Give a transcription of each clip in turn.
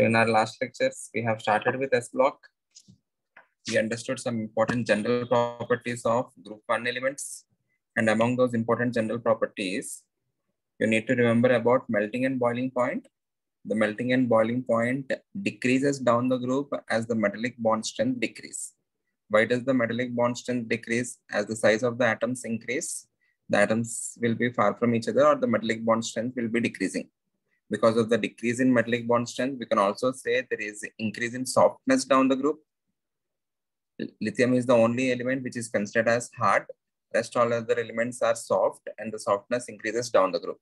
So in our last lectures, we have started with S block. We understood some important general properties of group 1 elements. And among those important general properties, you need to remember about melting and boiling point. The melting and boiling point decreases down the group as the metallic bond strength decrease. Why does the metallic bond strength decrease? As the size of the atoms increase, the atoms will be far from each other or the metallic bond strength will be decreasing. Because of the decrease in metallic bond strength, we can also say there is increase in softness down the group. Lithium is the only element which is considered as hard. Rest all other elements are soft and the softness increases down the group.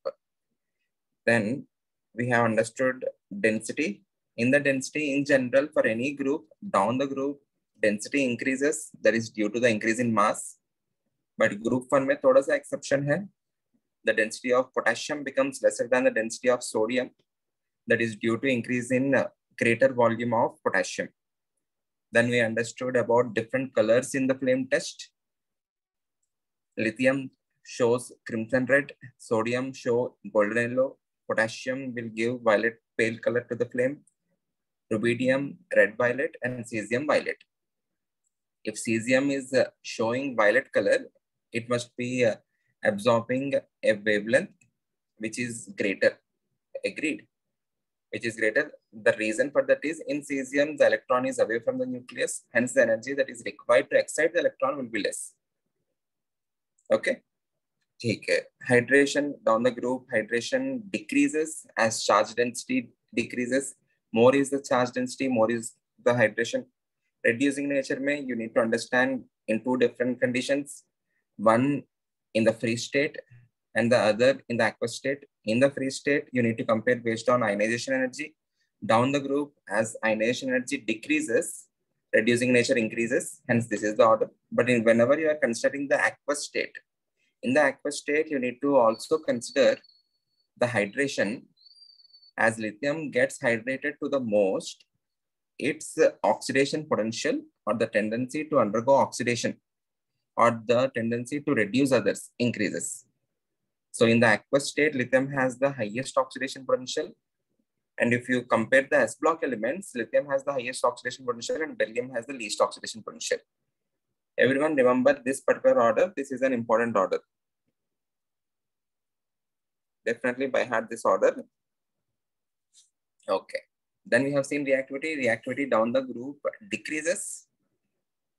Then we have understood density. In the density in general for any group, down the group, density increases. That is due to the increase in mass. But group 1 में थोड़ा सा exception है. The density of potassium becomes lesser than the density of sodium. That is due to increase in crater volume of potassium. Then we understood about different colors in the flame test. Lithium shows crimson red, sodium show golden yellow, potassium will give violet pale color to the flame, rubidium red violet, and cesium violet. If cesium is showing violet color, it must be absorbing a wavelength which is greater. Agreed? Which is greater. The reason for that is in cesium, the electron is away from the nucleus. Hence, the energy that is required to excite the electron will be less. Okay. Okay. Hydration down the group, hydration decreases as charge density decreases. More is the charge density, more is the hydration. Reducing nature mein, you need to understand in two different conditions. One in the free state and the other in the aqueous state. In the free state, you need to compare based on ionization energy. Down the group, as ionization energy decreases, reducing nature increases. Hence, this is the order. But whenever you are considering the aqueous state, in the aqueous state, you need to also consider the hydration. As lithium gets hydrated to the most, its oxidation potential or the tendency to undergo oxidation or the tendency to reduce others increases. So in the aqueous state, lithium has the highest oxidation potential. And if you compare the S block elements, lithium has the highest oxidation potential and beryllium has the least oxidation potential. Everyone remember this particular order. This is an important order. Definitely by heart this order. Okay. Then we have seen reactivity. Reactivity down the group decreases.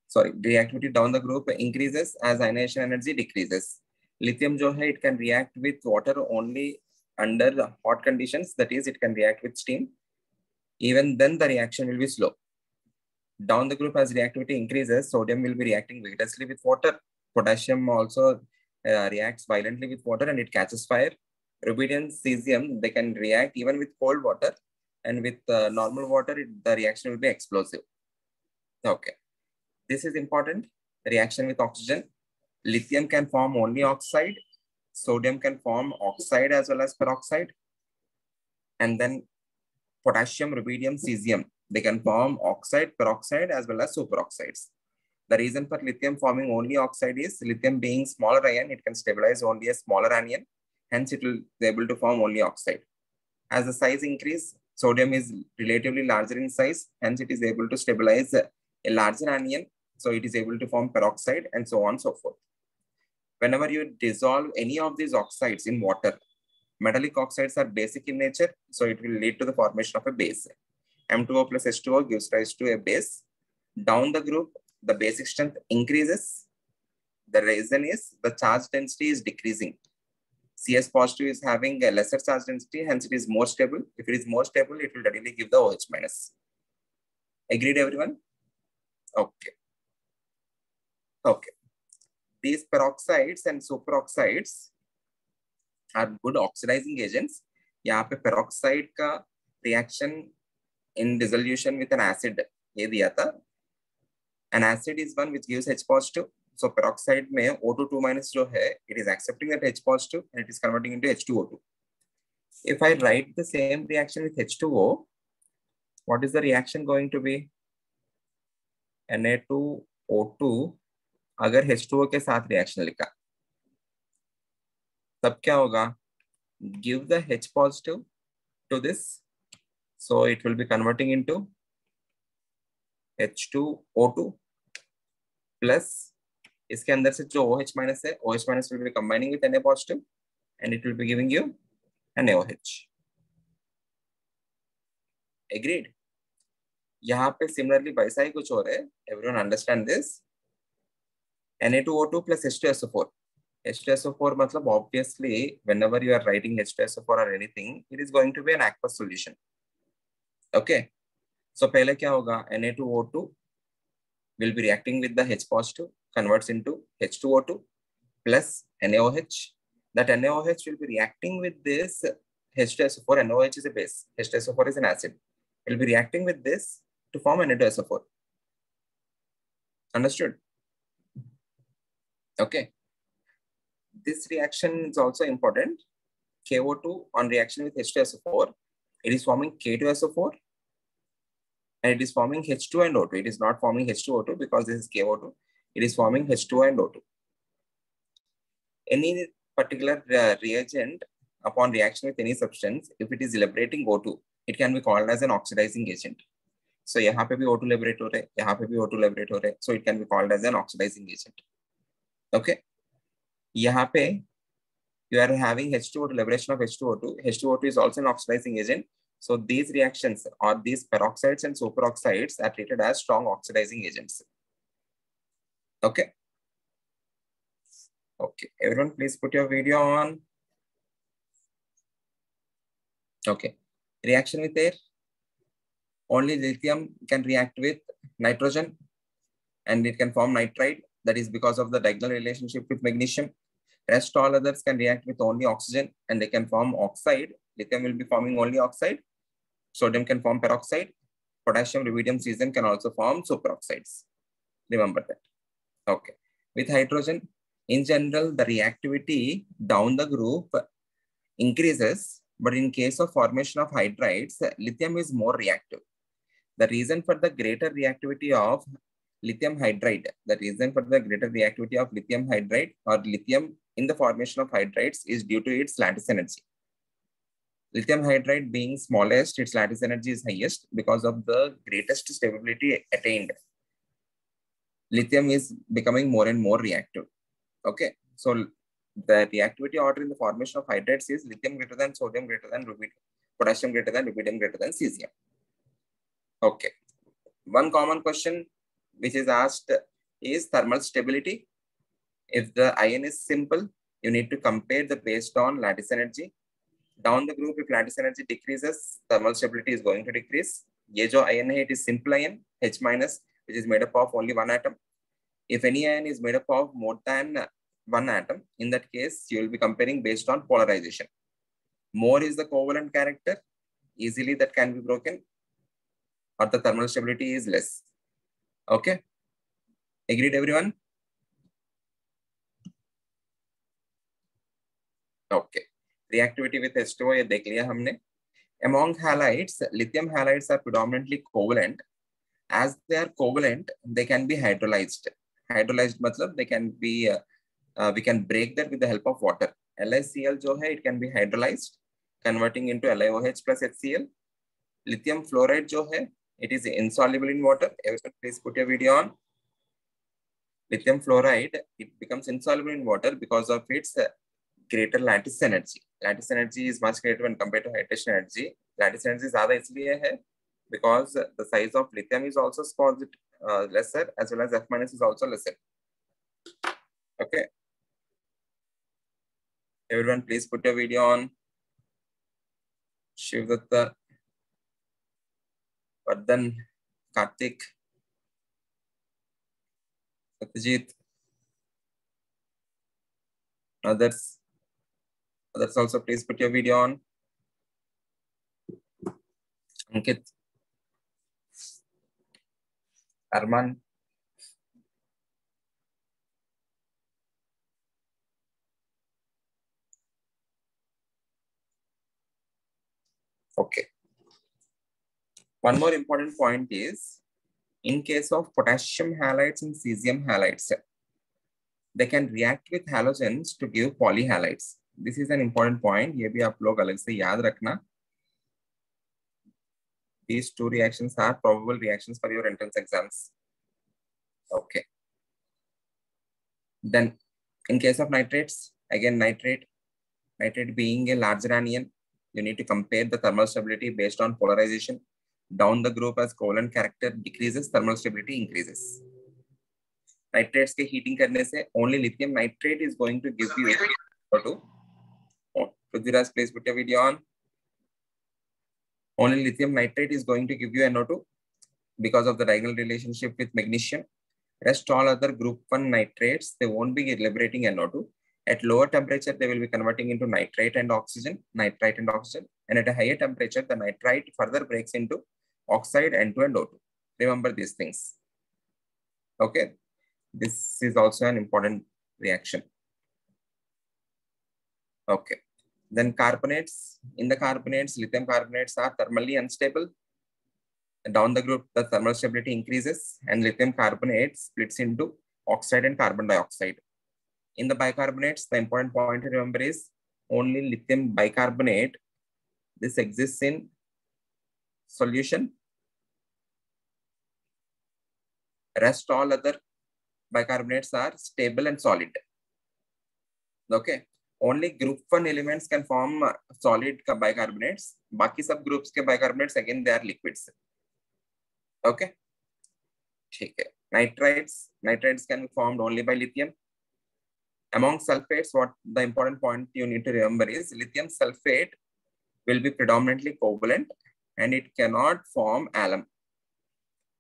Sorry, reactivity down the group increases as ionization energy decreases. Lithium jo hai, it can react with water only under the hot conditions. That is, it can react with steam. Even then the reaction will be slow. Down the group as reactivity increases, sodium will be reacting vigorously with water. Potassium also reacts violently with water and it catches fire. Rubidium, cesium, they can react even with cold water, and with normal water, the reaction will be explosive. Okay. This is important. Reaction with oxygen. Lithium can form only oxide. Sodium can form oxide as well as peroxide. And then potassium, rubidium, cesium, they can form oxide, peroxide as well as superoxides. The reason for lithium forming only oxide is lithium being smaller ion, it can stabilize only a smaller anion. Hence, it will be able to form only oxide. As the size increase, sodium is relatively larger in size. Hence, it is able to stabilize a larger anion. So it is able to form peroxide and so on and so forth. Whenever you dissolve any of these oxides in water, metallic oxides are basic in nature. So it will lead to the formation of a base. M2O plus H2O gives rise to a base. Down the group, the basic strength increases. The reason is the charge density is decreasing. CS positive is having a lesser charge density, hence it is more stable. If it is more stable, it will readily give the OH minus. Agreed, everyone? Okay. Okay. These peroxides and superoxides are good oxidizing agents. यहाँ पे peroxide का reaction in dissolution with an acid ये दिया था. An acid is one which gives H positive. So peroxide में O2 2 minus जो है, it is accepting that H positive and it is converting into H2O2. If I write the same reaction with H2O, what is the reaction going to be? Na2O2 अगर H2O के साथ reaction लिखा तब क्या होगा? Give the H positive to this So it will be converting into H2O2 plus इसके अंदर से जो OH minus है, OH minus will be combining with Na positive and it will be giving you NaOH. Agreed? यहाँ पे similarly वैसा ही कुछ और है. Everyone understand this? Na2O2 plus H2SO4. H2SO4 मतलब obviously whenever you are writing H2SO4 or anything, it is going to be an aqueous solution. Okay. So पहले क्या होगा? Na2O2 will be reacting with the H positive, converts into H2O2 plus NaOH. That NaOH will be reacting with this H2SO4. NaOH is a base. H2SO4 is an acid. It will be reacting with this to form Na2SO4. Understood? Okay. This reaction is also important. KO2 on reaction with H2SO4, it is forming K2SO4 and it is forming H2 and O2. It is not forming H2O2 because this is KO2. It is forming H2 and O2. Any particular reagent upon reaction with any substance, if it is liberating O2, it can be called as an oxidizing agent. So यहाँ पे भी O2 liberate हो रहे, यहाँ पे भी O2 liberate हो रहे, so it can be called as an oxidizing agent. Okay. यहाँ पे you are having H2O2, liberation of H2O2. H2O2 is also an oxidizing agent. So these reactions or these peroxides and superoxides are treated as strong oxidizing agents. Okay. Okay. Everyone, please put your video on. Okay. Reaction with air. Only lithium can react with nitrogen and it can form nitride. That is because of the diagonal relationship with magnesium. Rest all others can react with only oxygen and they can form oxide. Lithium will be forming only oxide. Sodium can form peroxide. Potassium, rubidium, cesium can also form superoxides. Remember that. Okay. With hydrogen, in general, the reactivity down the group increases, but in case of formation of hydrides, lithium is more reactive. The reason for the greater reactivity of lithium hydride, or lithium in the formation of hydrides is due to its lattice energy. Lithium hydride being smallest, its lattice energy is highest because of the greatest stability attained. Lithium is becoming more and more reactive. Okay, so the reactivity order in the formation of hydrides is lithium greater than sodium greater than rubidium, potassium greater than rubidium greater than cesium. Okay, one common question which is asked is thermal stability. If the ion is simple, you need to compare the based on lattice energy. Down the group, if lattice energy decreases, thermal stability is going to decrease. ये जो ion है, it is simple ion, H minus, which is made up of only one atom. If any ion is made up of more than one atom, in that case, you will be comparing based on polarization. More is the covalent character, easily that can be broken, or the thermal stability is less. Okay? Agreed, everyone? Okay. Reactivity with H2O, ये देख लिया हमने. Among halides, lithium halides are predominantly covalent. As they are covalent, they can be hydrolyzed. Hydrolyzed matlab they can be, we can break that with the help of water. LiCl जो है, it can be hydrolyzed, converting into LiOH plus HCl. Lithium fluoride जो है, it is insoluble in water. Everyone, please put your video on. Lithium fluoride, it becomes insoluble in water because of its greater lattice energy. Lattice energy is much greater when compared to hydration energy. Lattice energy ज़्यादा इसलिए है because the size of lithium is also lesser, as well as F minus is also lesser. Okay. Everyone, please put your video on. Shivdatta, Vardhan, Karthik, Satyajit, others also please put your video on. Ankit, Arman, okay. One more important point is, in case of potassium halides and cesium halides, they can react with halogens to give polyhalides. This is an important point. ये भी आप लोग अलग से याद रखना. These two reactions are probable reactions for your entrance exams. Okay. Then in case of nitrates, again nitrate being a larger anion, you need to compare the thermal stability based on polarization. Down the group as covalent character decreases, thermal stability increases. Nitrates के heating करने से only lithium nitrate is going to give you Prithviraj, please put your video on. Only lithium nitrate is going to give you NO2 because of the diagonal relationship with magnesium. Rest all other group 1 nitrates, they won't be liberating NO2. At lower temperature, they will be converting into nitrite and oxygen. And at a higher temperature, the nitrite further breaks into oxide N2 and O2. Remember these things. Okay. This is also an important reaction. Okay. Then carbonates. In the carbonates, lithium carbonates are thermally unstable. Down the group, the thermal stability increases and lithium carbonate splits into oxide and carbon dioxide. In the bicarbonates, the important point to remember is only lithium bicarbonate. This exists in solution. Rest all other bicarbonates are stable and solid. Okay. Only group 1 elements can form solid bicarbonates. Baki sub groups ke bicarbonates, again, they are liquids. Okay. Nitrites can be formed only by lithium. Among sulfates, what the important point you need to remember is lithium sulfate will be predominantly covalent and it cannot form alum.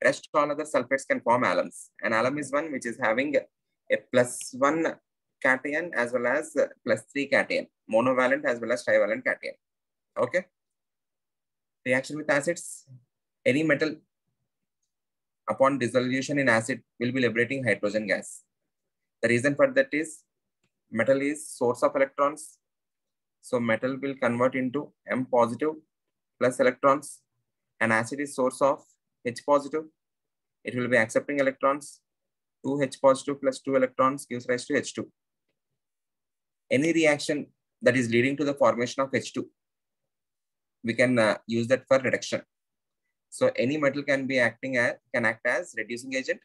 Rest all other sulfates can form alums. And alum is one which is having a +1 cation as well as +3 cation, monovalent as well as trivalent cation. Okay. Reaction with acids. Any metal upon dissolution in acid will be liberating hydrogen gas. The reason for that is metal is source of electrons. So metal will convert into M positive plus electrons, and acid is source of H positive. It will be accepting electrons. 2 H positive plus 2 electrons gives rise to H2. Any reaction that is leading to the formation of H2, we can use that for reduction. So any metal can act as reducing agent,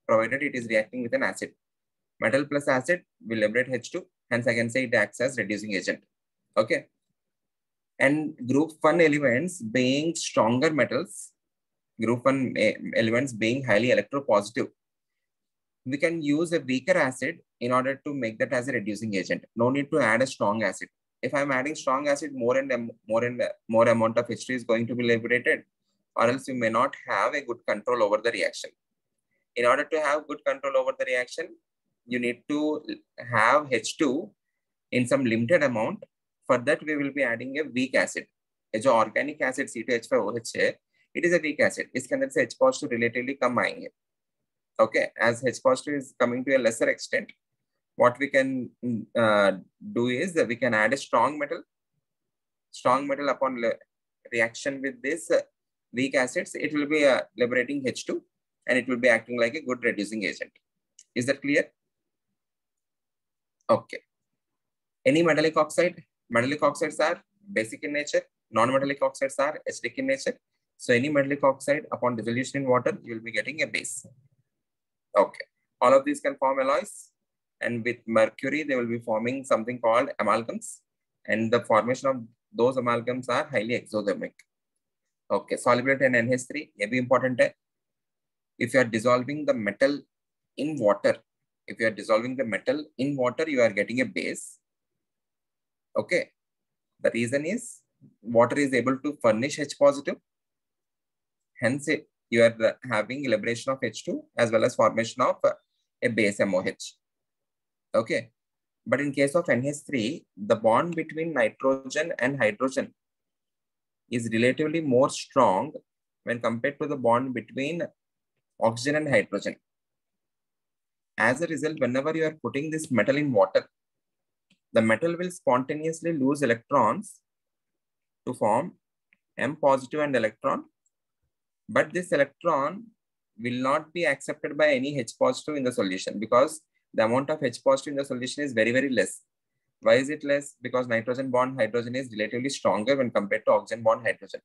provided it is reacting with an acid. Metal plus acid will liberate H2. Hence, I can say it acts as reducing agent. Okay. And group 1 elements being stronger metals, group 1 elements being highly electropositive, we can use a weaker acid in order to make that as a reducing agent. No need to add a strong acid. If I'm adding strong acid, more amount of H2 is going to be liberated, or else you may not have a good control over the reaction. In order to have good control over the reaction, you need to have H2 in some limited amount. For that, we will be adding a weak acid. जो organic acid C2H5OH है, it is a weak acid. इसके अंदर से H positive relatively कम आएंगे. Okay, as H positive is coming to a lesser extent, what we can do is that we can add a strong metal. Strong metal upon reaction with this weak acids, it will be liberating H2 and it will be acting like a good reducing agent. Is that clear? Okay. Any metallic oxide? Metallic oxides are basic in nature. Non-metallic oxides are acidic in nature. So any metallic oxide upon dissolution in water, you will be getting a base. Okay. All of these can form alloys. And with mercury, they will be forming something called amalgams. And the formation of those amalgams are highly exothermic. Okay. Solubility and NH3, ये भी important है. If you are dissolving the metal in water, you are getting a base. Okay. The reason is water is able to furnish H positive. Hence, you are having liberation of H2 as well as formation of a base MOH. Okay. But in case of NH3, the bond between nitrogen and hydrogen is relatively more strong when compared to the bond between oxygen and hydrogen. As a result, whenever you are putting this metal in water, the metal will spontaneously lose electrons to form M positive and electron. But this electron will not be accepted by any H positive in the solution because the amount of H positive in the solution is very, very less. Why is it less? Because nitrogen bond hydrogen is relatively stronger when compared to oxygen bond hydrogen.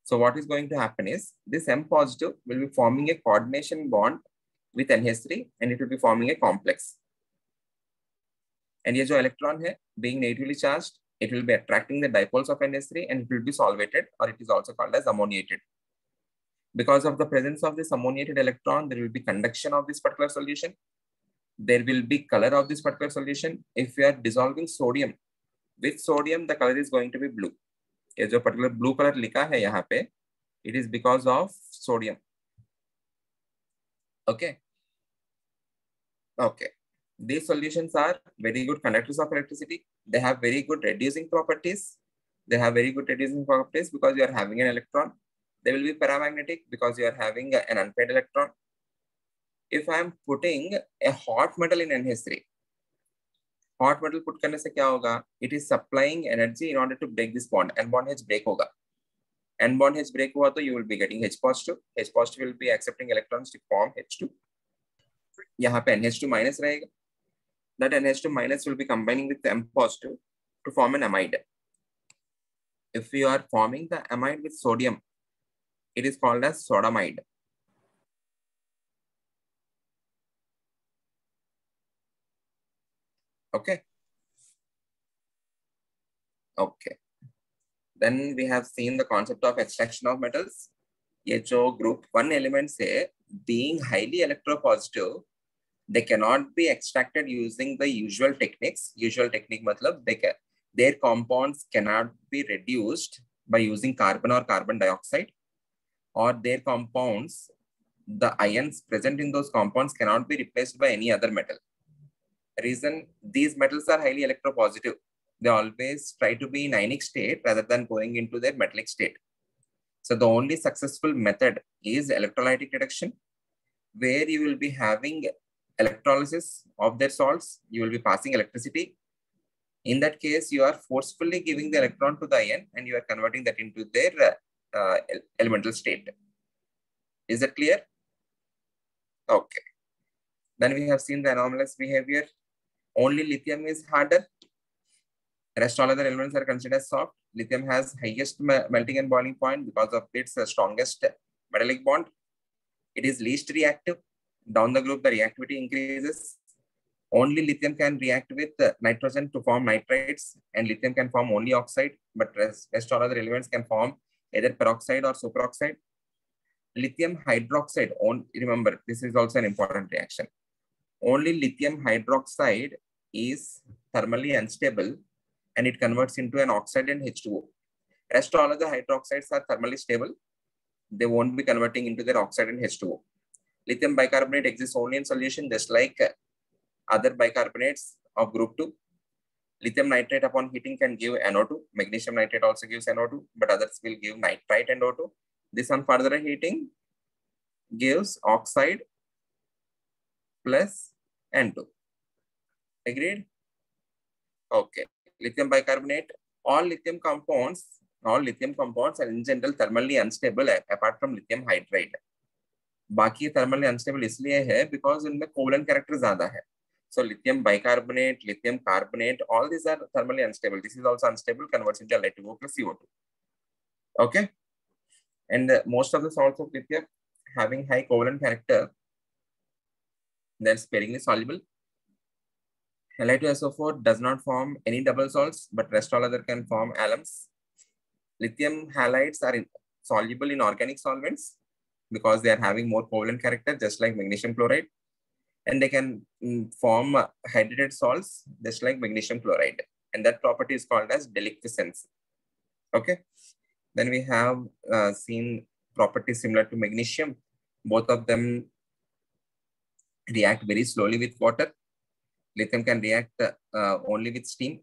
So what is going to happen is this M positive will be forming a coordination bond with NH3 and it will be forming a complex. And ये जो electron है, being negatively charged, it will be attracting the dipoles of NH3 and it will be solvated, or it is also called as ammoniated. Because of the presence of this ammoniated electron, there will be conduction of this particular solution. There will be color of this particular solution. If we are dissolving sodium, with sodium, the color is going to be blue. ये जो particular blue color लिखा है यहाँ पे, it is because of sodium. Okay. Okay. These solutions are very good conductors of electricity. They have very good reducing properties. They have very good reducing properties because you are having an electron. They will be paramagnetic because you are having an unpaired electron. If I am putting a hot metal in NH3, hot metal put करने से क्या होगा? It is supplying energy in order to break this bond. N bond H break होगा. N bond H break हुआ तो you will be getting H positive. H positive will be accepting electrons to form H2. यहाँ पे NH2 minus रहेगा. That NH2 minus will be combining with M positive to form an amide. If you are forming the amide with sodium, it is called as sodamide. Okay. Okay. Then we have seen the concept of extraction of metals. ये जो group 1 elements है, being highly electropositive, they cannot be extracted using the usual techniques. Usual technique matlab their compounds cannot be reduced by using carbon or carbon dioxide, or their compounds, the ions present in those compounds cannot be replaced by any other metal. Reason, these metals are highly electropositive. They always try to be in ionic state rather than going into their metallic state. So the only successful method is electrolytic reduction, where you will be having electrolysis of their salts. You will be passing electricity. In that case, you are forcefully giving the electron to the ion and you are converting that into their elemental state. Is that clear? Okay. Then we have seen the anomalous behavior. Only lithium is harder. Rest all other elements are considered as soft. Lithium has highest melting and boiling point because of its strongest metallic bond. It is least reactive. Down the group, the reactivity increases. Only lithium can react with nitrogen to form nitrides, and lithium can form only oxide, but rest all other elements can form either peroxide or superoxide. Lithium hydroxide, remember, this is also an important reaction. Only lithium hydroxide is thermally unstable and it converts into an oxide and H2O. Rest all of the hydroxides are thermally stable. They won't be converting into their oxide and H2O. Lithium bicarbonate exists only in solution, just like other bicarbonates of group 2. Lithium nitrate upon heating can give NO2. Magnesium nitrate also gives NO2, but others will give nitrite and O2. This on further heating gives oxide plus N2. Agreed? Okay. Lithium bicarbonate, all lithium compounds are in general thermally unstable apart from lithium hydride. बाकी thermally unstable इसलिए है because इनमें covalent character ज़्यादा है. So lithium bicarbonate, lithium carbonate, all these are thermally unstable. This is also unstable, converts into L2O plus CO2. Okay. And most of the salts of lithium having high covalent character, they're sparingly soluble. Li2SO4 does not form any double salts, but rest all other can form alums. Lithium halides are soluble in organic solvents because they are having more covalent character, just like magnesium chloride. And they can form hydrated salts, just like magnesium chloride. And that property is called as deliquescence. Okay. Then we have seen properties similar to magnesium. Both of them react very slowly with water. Lithium can react only with steam.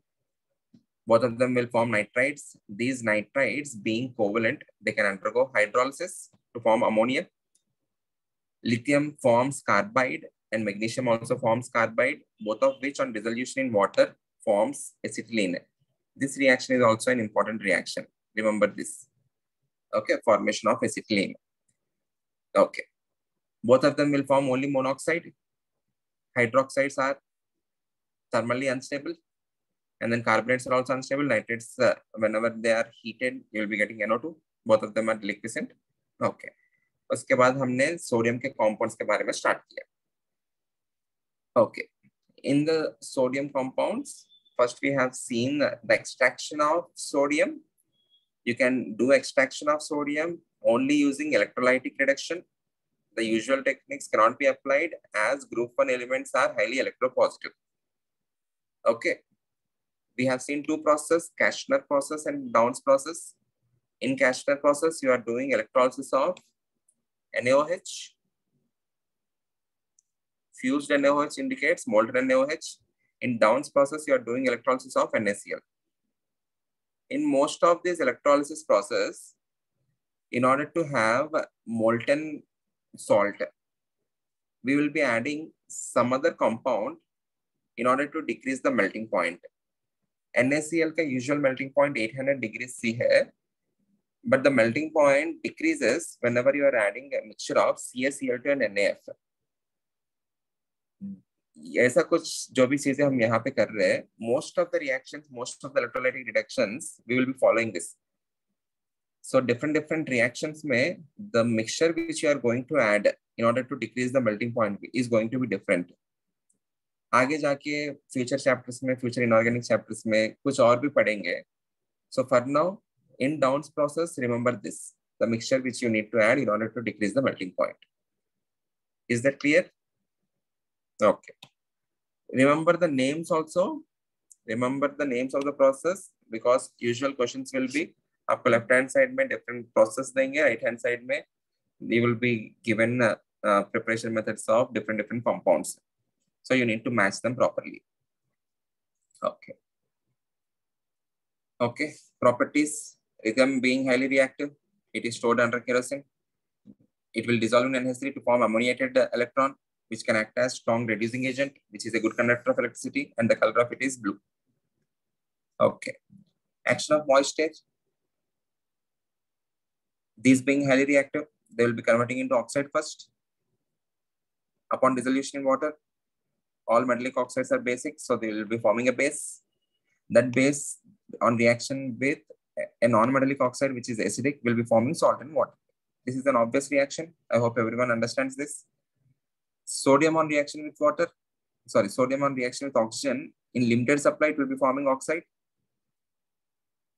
Both of them will form nitrides. These nitrides, being covalent, they can undergo hydrolysis to form ammonia. Lithium forms carbide and magnesium also forms carbide, both of which on dissolution in water forms acetylene. This reaction is also an important reaction. Remember this. Okay, formation of acetylene. Okay. Both of them will form only monoxide. Hydroxides are thermally unstable. And then carbonates are also unstable. Nitrates, whenever they are heated, you will be getting NO2. both of them are liquescent. Okay. उसके बाद हमने sodium के compounds के बारे में start किया. Okay. In the sodium compounds, first we have seen the extraction of sodium. You can do extraction of sodium only using electrolytic reduction. The usual techniques cannot be applied as group 1 elements are highly electropositive. Okay. We have seen two processes, Kastner process and Downs process. In Kastner process, you are doing electrolysis of NaOH. Fused NaOH indicates molten NaOH. In Downs process, you are doing electrolysis of NaCl. In most of these electrolysis process, in order to have molten salt, we will be adding some other compound in order to decrease the melting point. NaCl का usual melting point 800 degrees C है, but the melting point decreases whenever you are adding a mixture of CaCl2 and NaF. ऐसा कुछ जो भी चीजें हम यहाँ पे कर रहे हैं, most of the reactions, most of the electrolytic reductions, we will be following this. So different reactions में the mixture which you are going to add in order to decrease the melting point is going to be different. आगे जाके future chapters में, future inorganic chapters में कुछ और भी पढ़ेंगे. So for now, in Downs process, remember this, the mixture which you need to add in order to decrease the melting point. Is that clear? Okay. Remember the names also. Remember the names of the process because usual questions will be आपको left hand side में different process देंगे, right hand side में you will be given preparation methods of different compounds. So you need to match them properly. Okay. Okay. Properties. Lithium being highly reactive, it is stored under kerosene. It will dissolve in NH3 to form ammoniated electron, which can act as strong reducing agent, which is a good conductor of electricity, and the color of it is blue. Okay. Action of moist stage. These being highly reactive, they will be converting into oxide first. Upon dissolution in water, all metallic oxides are basic, so they will be forming a base. That base, on reaction with a non-metallic oxide, which is acidic, will be forming salt and water. This is an obvious reaction. I hope everyone understands this. Sodium on reaction with water, sodium on reaction with oxygen, in limited supply, it will be forming oxide.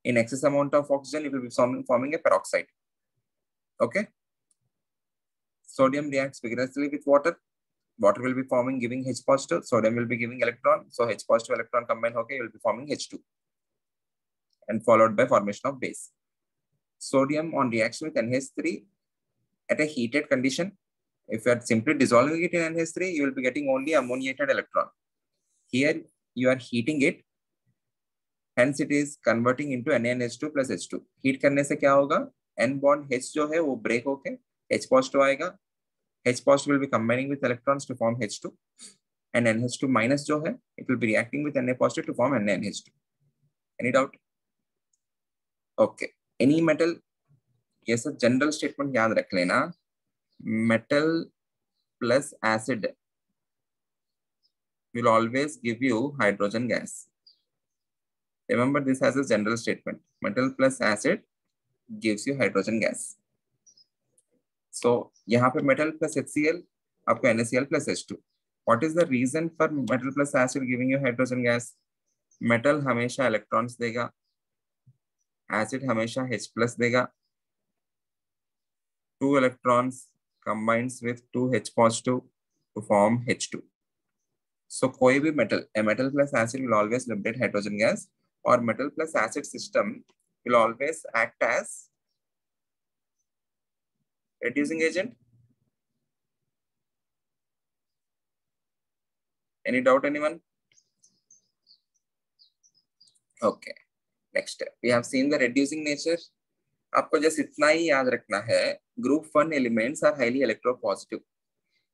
In excess amount of oxygen, it will be forming a peroxide. Okay. Sodium reacts vigorously with water. Water will be forming, giving H positive. Sodium will be giving electron. So H positive electron combined, okay, will be forming H2. And followed by formation of base. Sodium on reaction with NH3 at a heated condition. If you are simply dissolving it in NH3, you will be getting only ammoniated electron. Here you are heating it. Hence it is converting into NaNH2 plus H2. Heat करने से क्या होगा? N bond H जो है वो break होके H positive आएगा. H positive will be combining with electrons to form H2. And NH2 minus जो है, it will be reacting with Na positive to form NaNH2. Any doubt? Okay. Any metal, ये सब general statement याद रख लेना. Metal plus acid will always give you hydrogen gas. Remember this as a general statement. Metal plus acid gives you hydrogen gas. So यहाँ पे metal plus HCl, आपको NaCl plus H2. What is the reason for metal plus acid giving you hydrogen gas? Metal हमेशा electrons देगा, acid हमेशा H plus देगा. 2 electrons combines with 2 H positive to form H2. So कोई भी metal, a metal plus acid will always liberate hydrogen gas, or metal plus acid system will always act as reducing agent. Any doubt, anyone? Okay. Next, we have seen the reducing nature. आपको just इतना ही याद रखना है. Group 1 elements are highly electropositive.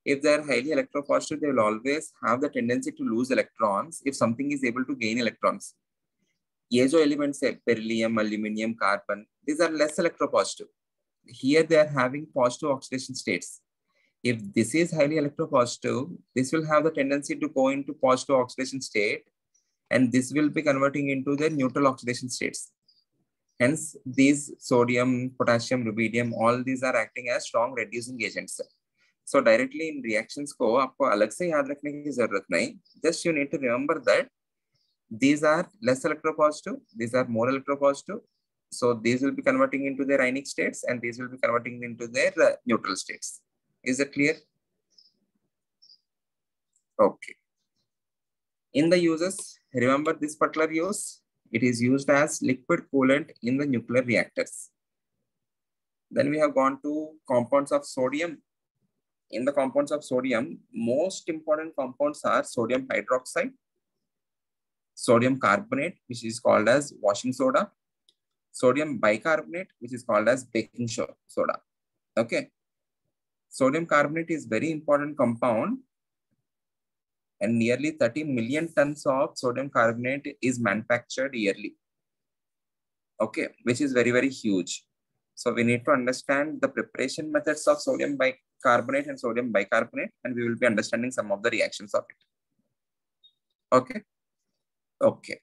If they are highly electropositive, they will always have the tendency to lose electrons if something is able to gain electrons. ये जो elements है, beryllium, aluminium, carbon, these are less electropositive. Here they are having positive oxidation states. If this is highly electropositive, this will have the tendency to go into positive oxidation state, and this will be converting into the neutral oxidation states. Hence, these sodium, potassium, rubidium, all these are acting as strong reducing agents. So directly in reactions को आपको अलग से याद रखने की जरूरत नहीं. Just you need to remember that these are less electropositive, these are more electropositive. So these will be converting into their ionic states and these will be converting into their neutral states. Is it clear? Okay. In the uses, remember this particular use, it is used as liquid coolant in the nuclear reactors. Then we have gone to compounds of sodium. In the compounds of sodium, most important compounds are sodium hydroxide, sodium carbonate, which is called as washing soda, sodium bicarbonate, which is called as baking soda. Okay. Sodium carbonate is very important compound and nearly 30 million tons of sodium carbonate is manufactured yearly. Okay, which is very, very huge. So we need to understand the preparation methods of sodium bicarbonate and sodium bicarbonate, and we will be understanding some of the reactions of it. Okay. Okay.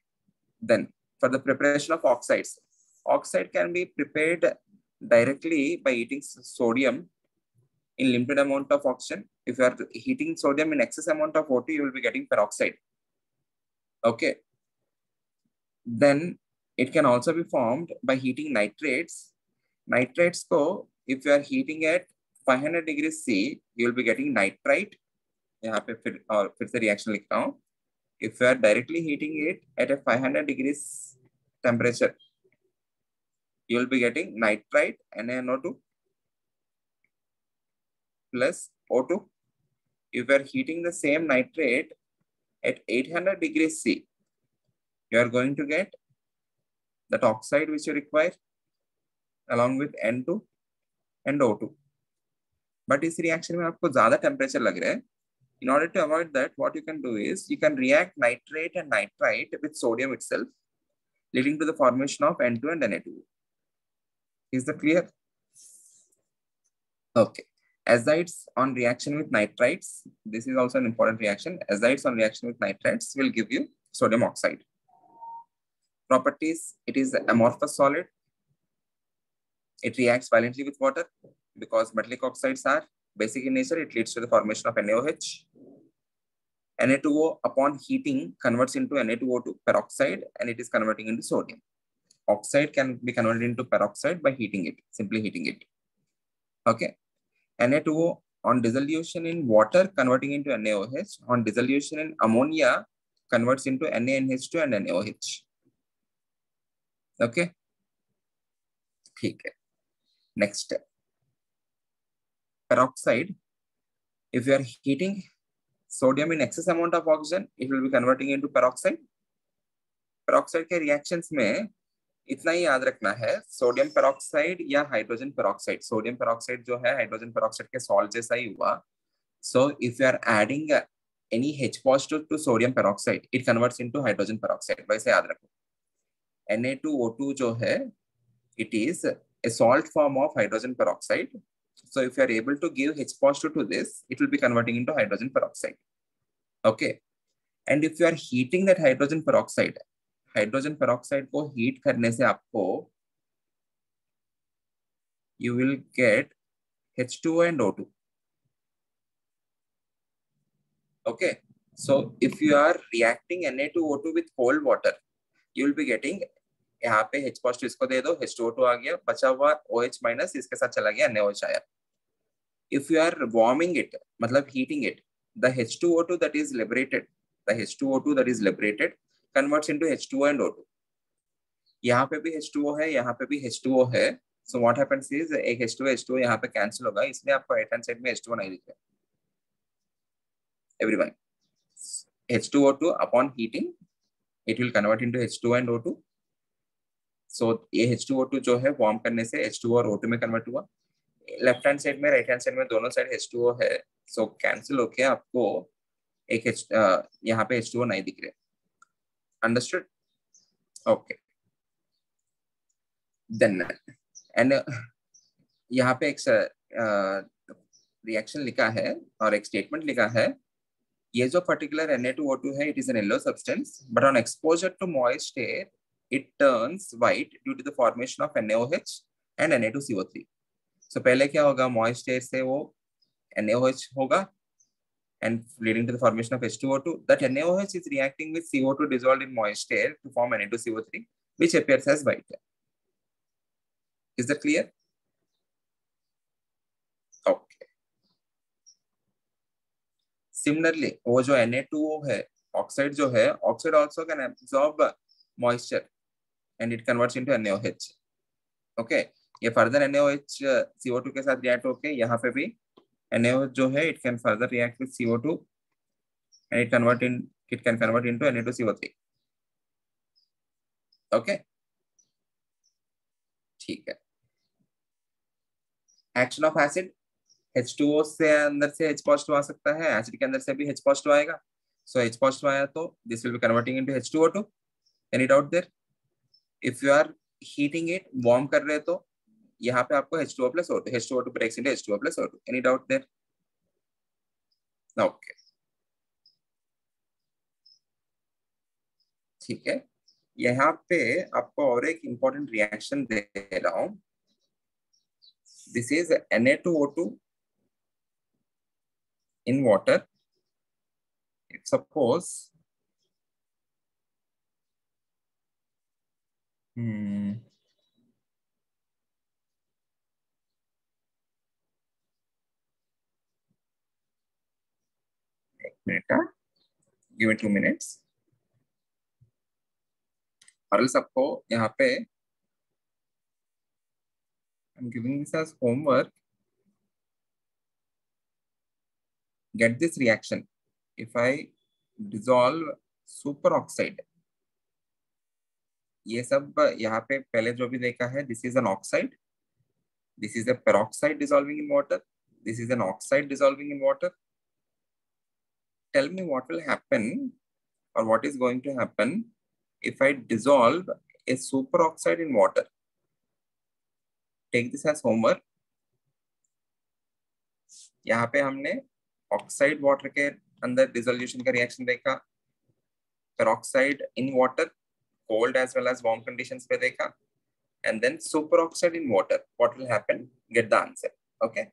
Then for the preparation of oxides, oxide can be prepared directly by heating sodium in limited amount of oxygen. If you are heating sodium in excess amount of O2, you will be getting peroxide. Okay. Then it can also be formed by heating nitrates. Nitrates को if you are heating at 500 degrees C, you will be getting nitrite. यहाँ पे फिर से reaction लिख रहा हूँ. If you are directly heating it at a 500 degrees temperature, you will be getting nitrite NaNO2 plus O2. If you are heating the same nitrate at 800 degrees C, you are going to get that oxide which you require along with N2 and O2. But this reaction में आपको ज़्यादा temperature लग रहा है. In order to avoid that, what you can do is you can react nitrate and nitrite with sodium itself, leading to the formation of N2 and Na2. Is that clear? Okay. Azides on reaction with nitrites. This is also an important reaction. Azides on reaction with nitrites will give you sodium oxide. Properties, it is amorphous solid. It reacts violently with water because metallic oxides are basic in nature. It leads to the formation of NaOH. Na2O upon heating converts into Na2O2 peroxide and it is converting into sodium. Oxide can be converted into peroxide by heating it, simply heating it. Okay. Na2O on dissolution in water converting into NaOH. On dissolution in ammonia converts into NaNH2 and NaOH. Okay. Okay. Next. Peroxide. If you are heating sodium in excess amount of oxygen, it will be converting into peroxide. Peroxide के reactions में इतना ही याद रखना है, sodium peroxide या hydrogen peroxide. Sodium peroxide जो है hydrogen peroxide के सॉल्ट जैसा ही हुआ. So if you are adding any H positive to sodium peroxide, it converts into hydrogen peroxide. वैसे याद रखो. Na2O2 जो है, it is a salt form of hydrogen peroxide. So if you are able to give H positive to this, it will be converting into hydrogen peroxide. Okay. And if you are heating that hydrogen peroxide को heat करने से आपको you will get H2O and O2. Okay. So if you are reacting Na2O2 with cold water, you will be getting यहाँ पे H positive इसको दे दो, H2O2 आ गया, बचा हुआ OH minus इसके साथ चला गया, NaOH आया. If you are warming it, मतलब heating it, the H2O2 that is liberated converts into H2O and O2. यहाँ पे भी H2O है, यहाँ पे भी H2O है. So what happens is एक H2O यहाँ पे cancel होगा, इसलिए आपको right hand side में H2O नहीं दिख रहा. Everyone, H2O2 upon heating, it will convert into H2O and O2. So ये H2O2 जो है warm करने से H2O और O2 में convert हुआ. लेफ्ट हैंड साइड में राइट हैंड साइड में दोनों साइड H2O है. सो कैंसिल होके आपको एक यहाँ पे H2O नहीं दिख रहे. अंडरस्टूड? ओके. देन एंड यहाँ पे एक रिएक्शन लिखा है और एक स्टेटमेंट लिखा है. ये जो पर्टिकुलर Na2O2 है, it is an yellow substance, but on exposure to moist air it turns white due to the formation of NaOH and Na2CO3. So पहले क्या होगा, moist air से वो NaOH होगा and leading to the formation of H2O2. That NaOH is reacting with CO2 dissolved in moist air to form Na2CO3, which appears as white. Is that clear? Okay. Similarly, वो जो Na2O है, oxide जो है, oxide also can absorb moisture and it converts into NaOH. Okay. ये further NaOH CO2 के साथ react होके यहाँ पे भी NaOH जो है, it can further react with CO2 and it can convert into Na2CO3. Okay. ठीक है. Action of acid, H2O से अंदर से H positive आ सकता है, acid के अंदर से भी H positive आएगा. So H positive आया तो this will be converting into H2O2. Any doubt there? If you are heating it, warm कर रहे तो यहाँ पे आपको H2O plus O2, H2O2 breaks into H2O plus O2. Any doubt there? Okay. ठीक है. यहाँ पे आपको और एक important reaction दे रहा हूँ. This is Na2O2 in water. Suppose give me 2 minutes. और सबको यहाँ पे I'm giving this as homework. Get this reaction. If I dissolve superoxide, ये सब यहाँ पे पहले जो भी देखा है, this is an oxide. This is a peroxide dissolving in water. This is an oxide dissolving in water. Tell me what will happen or what is going to happen if I dissolve a superoxide in water. Take this as homework. यहाँ पे हमने oxide water के अंदर dissolution का reaction देखा, peroxide in water cold as well as warm conditions पे देखा, and then superoxide in water. What will happen? Get the answer. Okay.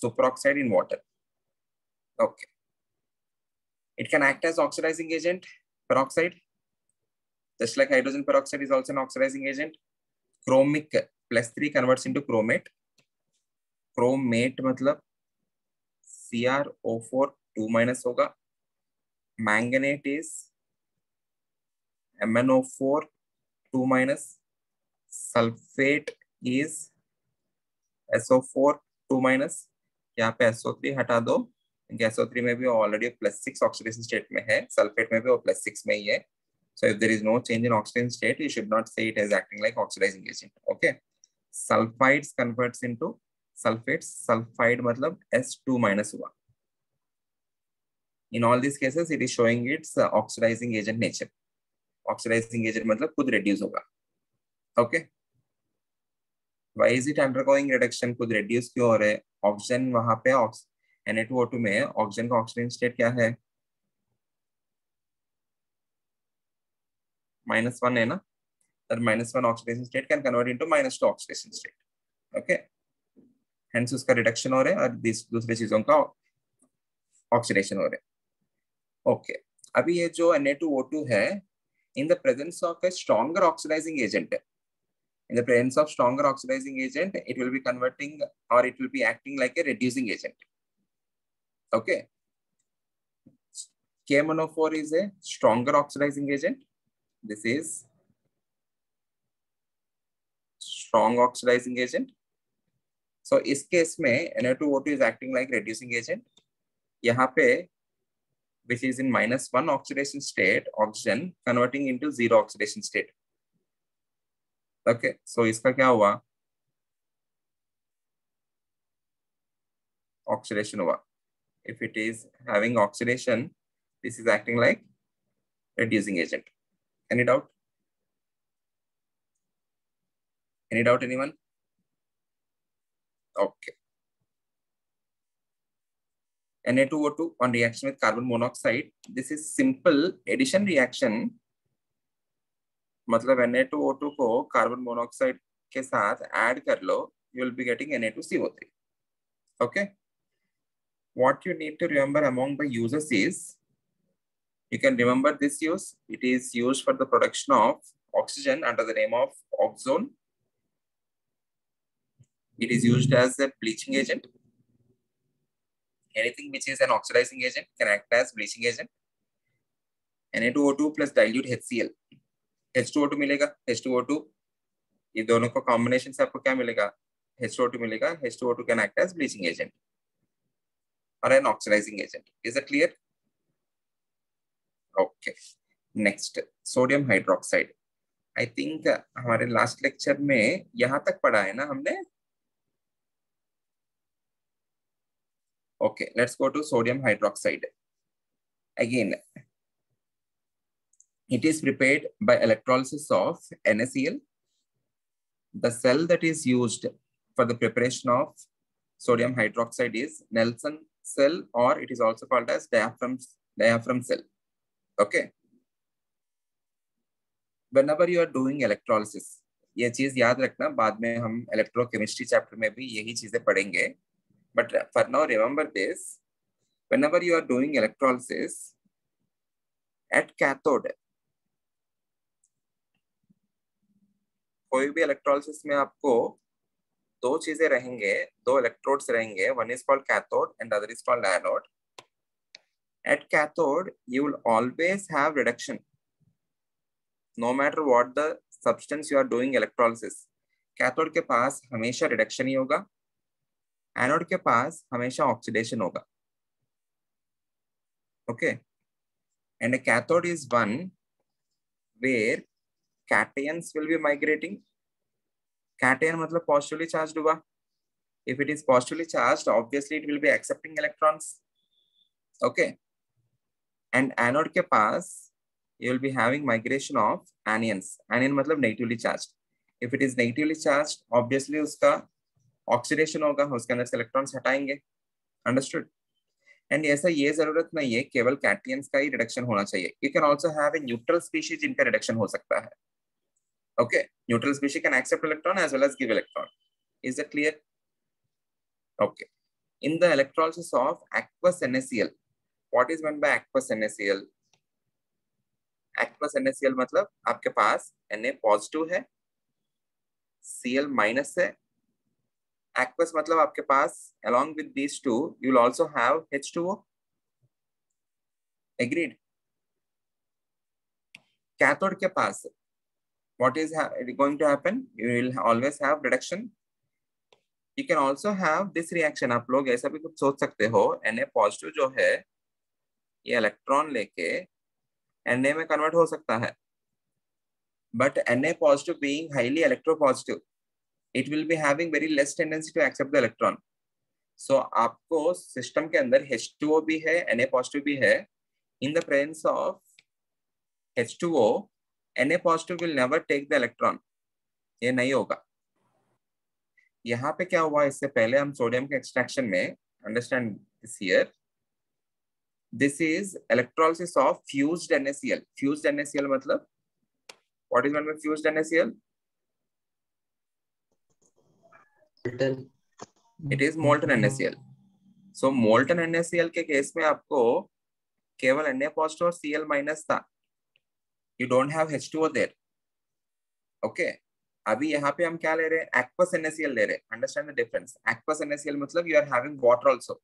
Superoxide in water. Okay. It can act as oxidizing agent, peroxide. Just like hydrogen peroxide is also an oxidizing agent. Chromic +3 converts into chromate. Chromate मतलब CrO4 2- होगा. Manganate is MnO4 2-. Sulfate is SO4 2-. यहाँ पे SO3 हटा दो, SO3 में भी already +6 oxidation state में है, सल्फेट में भी वो +6 में ही है. So if there is no change in oxidation state, you should not say it is acting like oxidizing agent. Okay. Sulfides converts into sulfates. Sulfide मतलब S2- हुआ. In all these cases, it is showing its oxidizing agent nature. Oxidizing agent मतलब खुद reduce होगा. Okay. Why is it undergoing reduction? खुद reduce क्यों हो रहे? Oxygen वहाँ पे Na2O2 में oxygen का oxidation state क्या है? -1 है ना? That -1 oxidation state can convert into -2 oxidation state. Okay. Hence उसका reduction हो रहा है और दूसरे चीजों का oxidation हो रहा है. Okay. अभी ये जो Na2O2 है, in the presence of a stronger oxidizing agent, in the presence of stronger oxidizing agent, it will be converting or it will be acting like a reducing agent. Okay. KMnO4 is a stronger oxidizing agent. This is strong oxidizing agent. So इस case में Na2O2 is acting like reducing agent. यहाँ पे which is in -1 oxidation state, oxygen converting into 0 oxidation state. Okay, so इसका क्या हुआ? Oxidation हुआ. If it is having oxidation, this is acting like reducing agent. Any doubt? Any doubt, anyone? Okay. Na2O2 on reaction with carbon monoxide. This is simple addition reaction. मतलब Na2O2 को carbon monoxide के साथ add कर लो, you will be getting Na2CO3. Okay. What you need to remember among the uses is, you can remember this use. It is used for the production of oxygen under the name of oxone. It is used as a bleaching agent. Anything which is an oxidizing agent can act as bleaching agent. Na2O2 plus dilute HCl. H2O2 मिलेगा, H2O2, ये दोनों को combination से आपको क्या मिलेगा? H2O2 मिलेगा. H2O2 can act as bleaching agent or an oxidizing agent. Is that clear? Okay. Next, sodium hydroxide. I think हमारे लास्ट लेक्चर में यहाँ तक पढ़ा है ना हमने? Okay, let's go to sodium hydroxide. Again, it is prepared by electrolysis of NaCl. The cell that is used for the preparation of sodium hydroxide is Nelson cell, or it is also called as diaphragm cell. Okay. Whenever you are doing electrolysis, ये चीज याद रखना, बाद में हम electrochemistry chapter में भी यही चीजें पढ़ेंगे. But for now, remember this. Whenever you are doing electrolysis, at cathode, कोई भी इलेक्ट्रोलिसिस में आपको दो चीजें रहेंगे, दो इलेक्ट्रोड्स रहेंगे. One is called cathode and other is called anode. At cathode, you will always have reduction, no matter what the substance you are doing electrolysis. Cathode के पास हमेशा reduction ही होगा, anode के पास हमेशा oxidation होगा. Okay, and a cathode is one where cations will be migrating. Cation मतलब positively charged हुआ. If it is positively charged, obviously it will be accepting electrons. Okay, and anode के पास you will be having migration of anions. Anion मतलब negatively charged. If it is negatively charged, obviously उसका oxidation होगा, उसके अंदर से electrons हटाएंगे. Understood? And ऐसा ये जरूरत नहीं है केवल cations का ही reduction होना चाहिए. You can also have a neutral species जिनका reduction हो सकता है. Okay, neutral species can accept electron as well as give electron. Is that clear? Okay. In the electrolysis of aqueous NaCl, what is meant by aqueous NaCl? Aqueous NaCl मतलब आपके पास Na positive है, Cl minus है. Aqueous मतलब आपके पास along with these two, you will also have H2O. Agreed? Cathode के पास what is going to happen? You will always have reduction. You can also have this reaction. आप लोग ऐसा भी कुछ सोच सकते हो, Na पॉजिटिव जो है ये इलेक्ट्रॉन लेके Na में कन्वर्ट हो सकता है. But Na positive being highly electropositive, it will be having very less tendency to accept the electron. So आपको सिस्टम के अंदर H2O भी है, Na positive भी है. In the presence of H2O, Na positive will never take the electron. ये नहीं होगा. यहाँ पे क्या हुआ, इससे पहले हम सोडियम के एक्सट्रैक्शन में, understand this here, this is electrolysis of fused NaCl. Fused NaCl मतलब what is meant by fused NaCl? It is molten NaCl. So molten NaCl के केस में आपको केवल Na positive और Cl माइनस था. You don't have H2O there. Okay. अभी यहाँ पे हम क्या ले रहे हैं? Aqueous NaCl ले रहे हैं. Understand the difference. Aqueous NaCl मतलब you are having water also.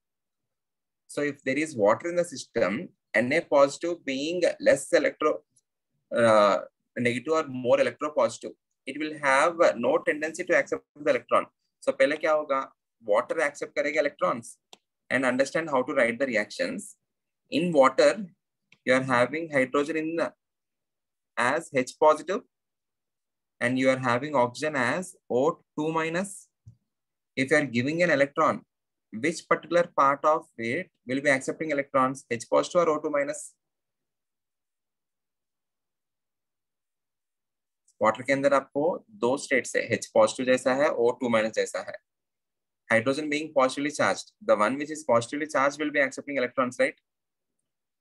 So if there is water in the system, Na positive being less negative or more electropositive, it will have no tendency to accept the electron. So पहले क्या होगा? Water accept करेगा electrons. And understand how to write the reactions. In water, you are having hydrogen in as H positive, and you are having oxygen as O2 minus. If you are giving an electron, which particular part of it will be accepting electrons, H positive or O2 minus? Water के अंदर आपको दो states है, H positive जैसा है, O2 minus जैसा है. Hydrogen being positively charged, the one which is positively charged will be accepting electrons, right?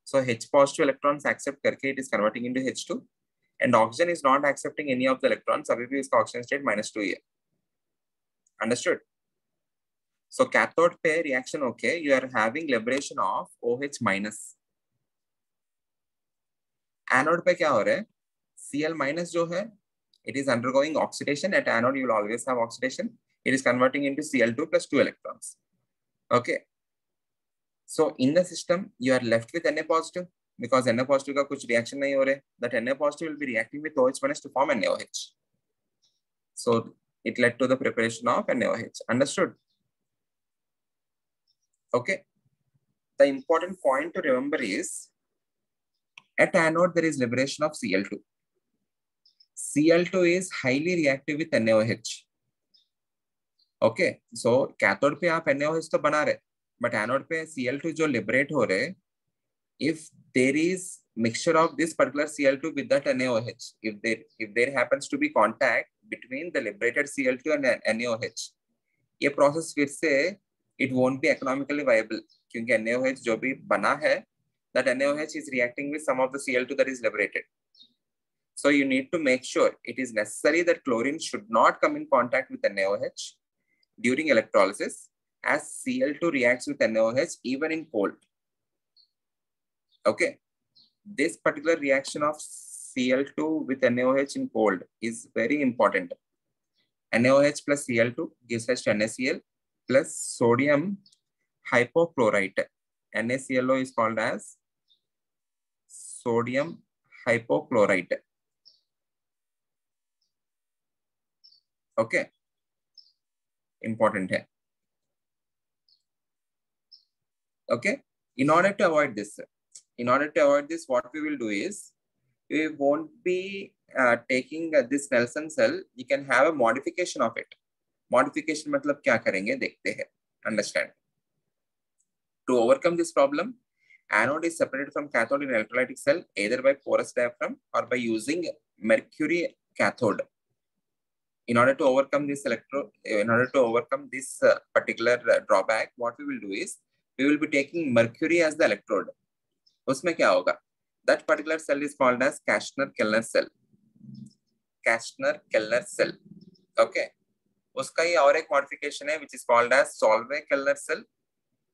So H positive electrons accept करके it is converting into H2, and oxygen is not accepting any of the electrons, अभी भी इसका oxidation state -2 है. Understood? So cathode पे reaction okay, you are having liberation of OH minus. Anode पे क्या हो रहा है? Cl minus जो है, it is undergoing oxidation. At anode you will always have oxidation. It is converting into Cl2 plus 2 electrons. Okay. So in the system you are left with Na positive because Na positive का कुछ reaction नहीं हो रहे. That Na positive will be reacting with OH minus to form NaOH. So it led to the preparation of NaOH. Understood? Okay. The important point to remember is at anode there is liberation of Cl2. Cl2 is highly reactive with NaOH. Okay. So cathode पे आप NaOH तो बना रहे, but anode पे Cl2 जो liberate हो रहे, if there is mixture of this particular Cl2 with that NaOH, if there happens to be contact between the liberated Cl2 and NaOH, ये process फिर से it won't be economically viable क्योंकि NaOH जो भी बना है, that NaOH is reacting with some of the Cl2 that is liberated. So you need to make sure it is necessary that chlorine should not come in contact with NaOH during electrolysis, as Cl2 reacts with NaOH even in cold. Okay, this particular reaction of Cl2 with NaOH in cold is very important. NaOH plus Cl2 gives us to NaCl plus sodium hypochlorite. NaClO is called as sodium hypochlorite. Okay, important है. Okay, in order to avoid this, what we will do is we won't be taking this Nelson cell. You can have a modification of it. Modification मतलब क्या करेंगे देखते हैं. Understand? To overcome this problem, anode is separated from cathode in electrolytic cell either by porous diaphragm or by using mercury cathode. In order to overcome this particular drawback, what we will do is we will be taking mercury as the electrode. उसमें क्या होगा? That particular cell is called as Kastner-Kellner cell. Kastner-Kellner cell. Okay. उसका ही और एक modification है which is called as Solvay-Kellner cell.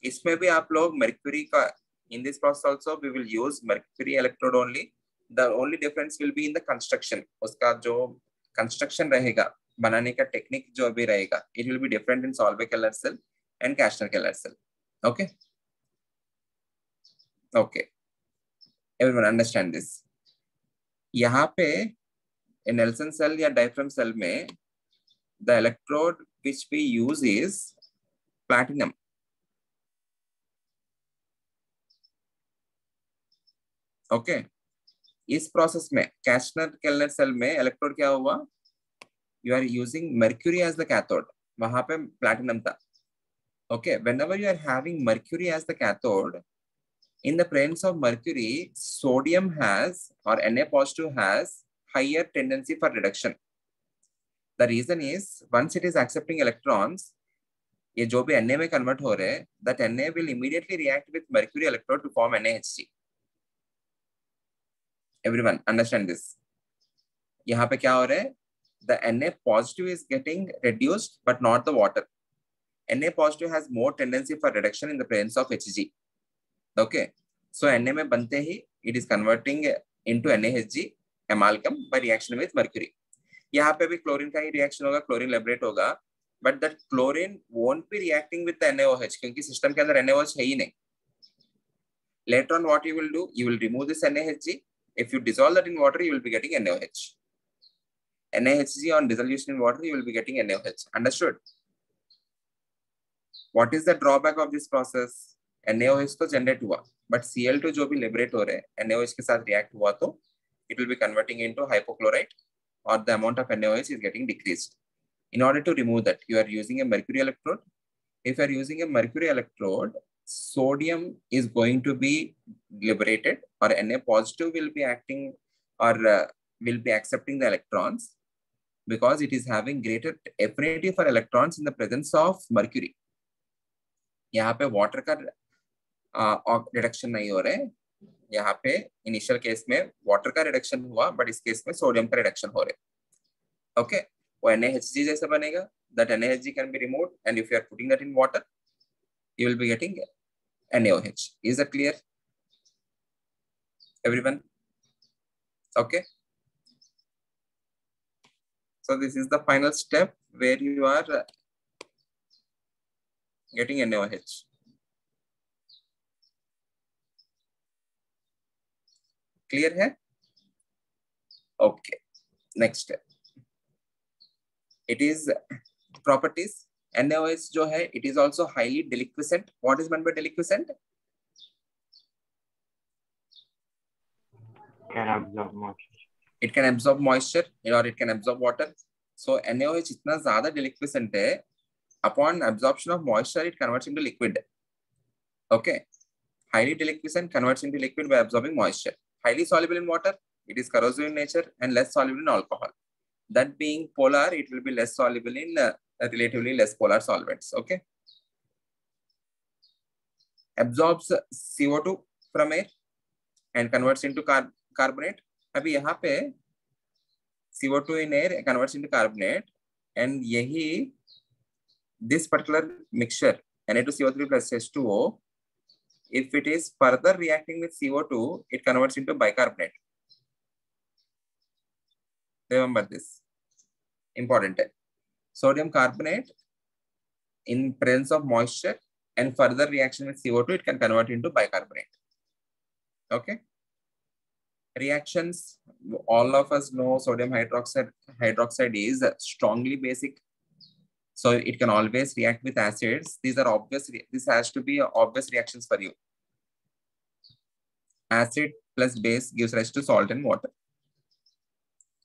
इसमें भी आप लोग mercury का, in this process also we will use mercury electrode only. The only difference will be in the construction. उसका जो construction रहेगा, बनाने का technique जो भी रहेगा, it will be different in Solvay-Kellner cell and Kastner-Kellner cell. Okay. Okay. Everyone understand this? यहाँ पे Nelson cell या diaphragm cell में the electrode which we use is platinum. Okay. इस process में Kastner-Kellner cell में electrode क्या हुआ? You are using mercury as the cathode. वहाँ पे platinum था. Okay. Whenever you are having mercury as the cathode, in the presence of mercury, sodium has or Na positive has higher tendency for reduction. The reason is once it is accepting electrons, ये जो भी Na में convert हो रहे, that Na will immediately react with mercury electrode to form NaHC. Everyone understand this? यहाँ पे क्या हो रहा है? The Na positive is getting reduced, but not the water. Na positive has more tendency for reduction in the presence of Hg. Okay, so Na में बनते ही it is converting into NaHg amalgam by reaction with mercury. यहाँ पे भी chlorine का ही reaction होगा, chlorine liberate होगा, but that chlorine won't be reacting with the NaOH क्योंकि system के अंदर NaOH है ही नहीं. Later on, what you will do? You will remove this NaHg. If you dissolve that in water, you will be getting NaOH. NaHg on dissolution in water, you will be getting NaOH. Understood? What is the drawback of this process? NaOH तो generate हुआ, but Cl2 जो भी liberate हो रहे, NaOH के साथ react हुआ तो it will be converting into hypochlorite or the amount of NaOH is getting decreased. In order to remove that, you are using a mercury electrode. If you are using a mercury electrode, sodium is going to be liberated or Na positive will be acting or will be accepting the electrons because it is having greater affinity for electrons in the presence of mercury. यहाँ पे water का reduction नहीं हो रहा है, यहाँ पे initial case में वाटर का रिडक्शन हुआ, बट इस केस में सोडियम का रिडक्शन हो रहा है। ओके, वो NaHG जैसे बनेगा, that NaHG can be removed, and if you are putting that in water, you will be getting NaOH. Is that clear, everyone? Okay. So this is the final step where you are getting NaOH. Clear है? Okay. Next step. It is properties. NaOH जो है, it is also highly deliquescent. What is meant by deliquescent? Can absorb moisture. It can absorb moisture or it can absorb water. So NaOH इतना ज़्यादा deliquescent है, upon absorption of moisture, it converts into liquid. Okay. Highly deliquescent converts into liquid by absorbing moisture. Highly soluble in water, it is corrosive in nature and less soluble in alcohol. That being polar, it will be less soluble in relatively less polar solvents. Okay. Absorbs CO2 from air and converts into carbonate. अभी यहाँ पे CO2 in air converts into carbonate, and यही this particular mixture Na2CO3 plus H2O, if it is further reacting with CO2, it converts into bicarbonate. Remember this. Important. Sodium carbonate in presence of moisture and further reaction with CO2, it can convert into bicarbonate. Okay. Reactions, all of us know sodium hydroxide is strongly basic. So it can always react with acids. These are obvious. This has to be obvious reactions for you. Acid plus base gives rise to salt and water.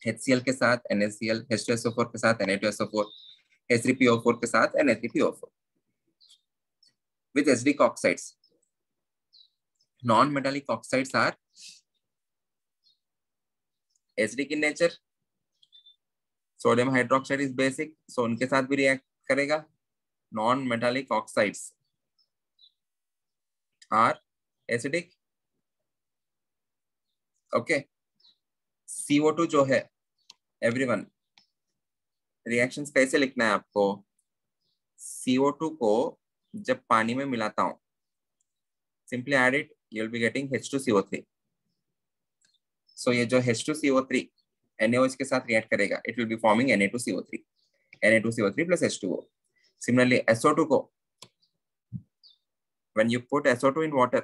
HCl के साथ NaCl, H2SO4 के साथ Na2SO4, H3PO4 के साथ Na3PO4. With acidic oxides. Non-metallic oxides are acidic in nature. Sodium hydroxide is basic, so उनके साथ भी react करेगा. Non-metallic oxides are acidic. Okay. CO2 जो है, everyone, reactions कैसे लिखना है आपको? CO2 को जब पानी में मिलाता हूं, simply add it, you'll be getting H2CO3. So ये जो H2CO3 NaOH के साथ react करेगा, it will be forming Na2CO3. Na2CO3 plus H2O. Similarly, SO2 को, when you put SO2 in water,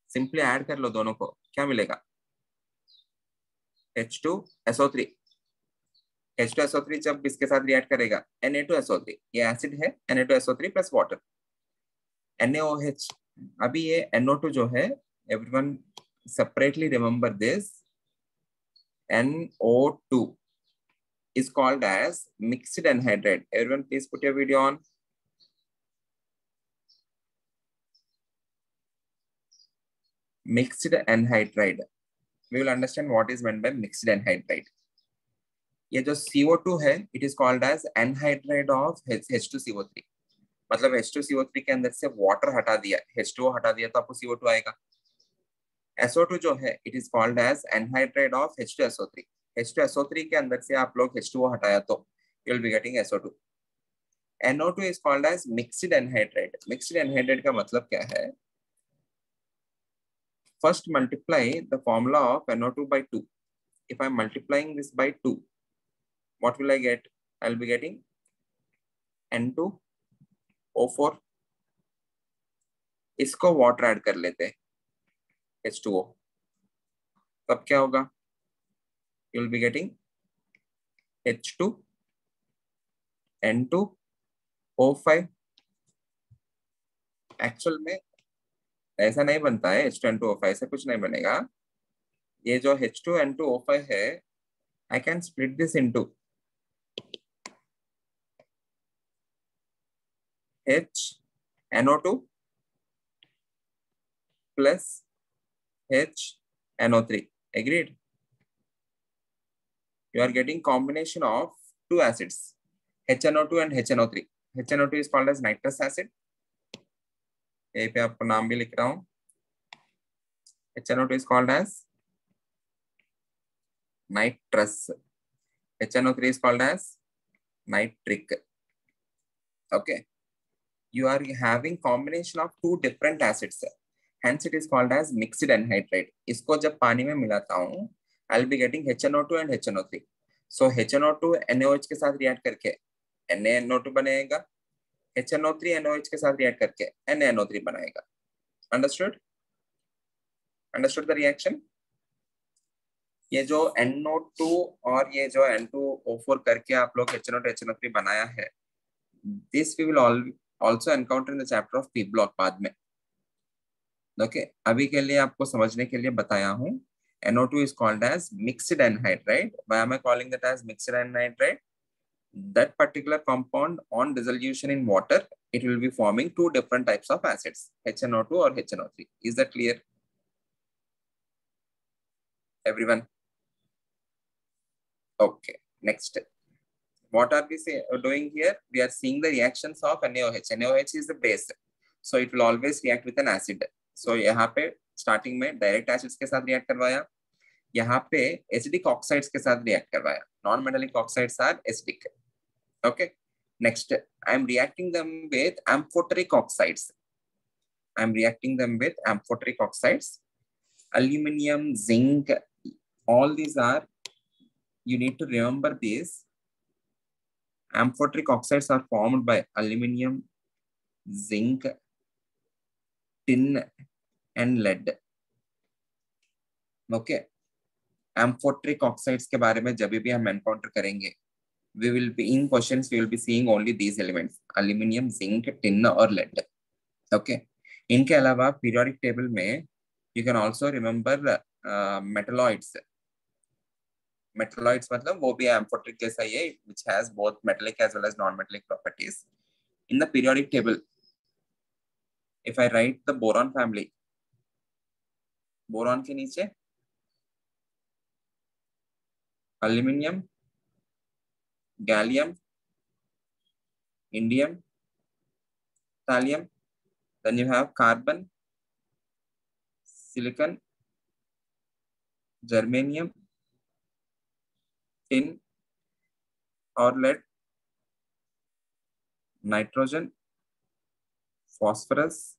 simply add कर लो दोनों को, क्या मिलेगा? H2SO3. H2SO3 जब इसके साथ रिएक्ट करेगा, Na2SO3. ये एसिड है, Na2SO3 प्लस वाटर. NaOH. अभी ये NO2 जो है, everyone separately remember this. NO2 is called as mixed anhydride. Everyone please put your video on. Mixed anhydride. We will understand what is meant by mixed anhydride. ये जो CO2 है, it is called as anhydride of H2CO3. मतलब H2CO3 के अंदर से water हटा दिया, H2O हटा दिया तो आपको CO2 आएगा. SO2 जो है, it is called as anhydride of H2SO3. H2SO3 के अंदर से आप लोग H2O हटाया तो you will be getting SO2. NO2 is called as mixed anhydride. Mixed anhydride का मतलब क्या है? First multiply the formula of NO2 by 2. If I am multiplying this by 2, what will I get? I will be getting N2O4. इसको water add कर लेते हैं, H2O. तब क्या होगा? You will be getting H2 N2O5. Actual में ऐसा नहीं बनता है, H2N2O5 ऐसा कुछ नहीं बनेगा. ये जो H2N2O5 है, I can split this into HNO2 plus HNO3. Agreed? You are getting combination of two acids, HNO2 and HNO3. HNO2 is called as nitrous acid. यहीं पे आपको नाम भी लिख रहा हूँ. HNO2 is called as nitrous. HNO3 is called as nitric. Okay. You are having combination of two different acids. Hence it is called as mixed anhydride. इसको जब पानी में मिलाता हूँ, I'll be getting HNO2 and HNO3. So HNO2 NaOH के साथ react करके NaNO2 बनेगा, HNO3 NaOH के साथ रिएक्ट करके NaNO3 बनाएगा. Understood? Understood the reaction? ये जो NO2 और ये जो N2O4 करके आप लोग HNO2 HNO3 बनाया है, this we will also encounter in the chapter of P block बाद में. Okay, अभी के लिए आपको समझने के लिए बताया हूँ. NO2 is called as mixed anhydride. Why am I calling that as mixed anhydride? That particular compound on dissolution in water, it will be forming two different types of acids, HNO2 or HNO3. Is that clear? Everyone? Okay, next. What are we doing here? We are seeing the reactions of NaOH. NaOH is the base, so it will always react with an acid. So यहाँ पे starting में direct acids के साथ react करवाया, यहाँ पे acidic oxides के साथ react करवाया. Non-metallic oxides are acidic. Okay. Next, I am reacting them with amphoteric oxides. I am reacting them with amphoteric oxides. Aluminium, zinc, all these are, you need to remember these. Amphoteric oxides are formed by aluminium, zinc, tin, and lead. Okay. Amphoteric oxides के बारे में जब भी हम encounter करेंगे, we will be in questions, we will be seeing only these elements: aluminium, zinc, tin और lead. Okay. इनके अलावा periodic table में you can also remember metalloids. Metalloids मतलब वो भी amphoteric जैसा ही है, which has both metallic as well as non-metallic properties. In the periodic table, if I write the boron family, boron के नीचे aluminium, gallium, indium, thallium, then you have carbon, silicon, germanium, tin or lead, nitrogen, phosphorus,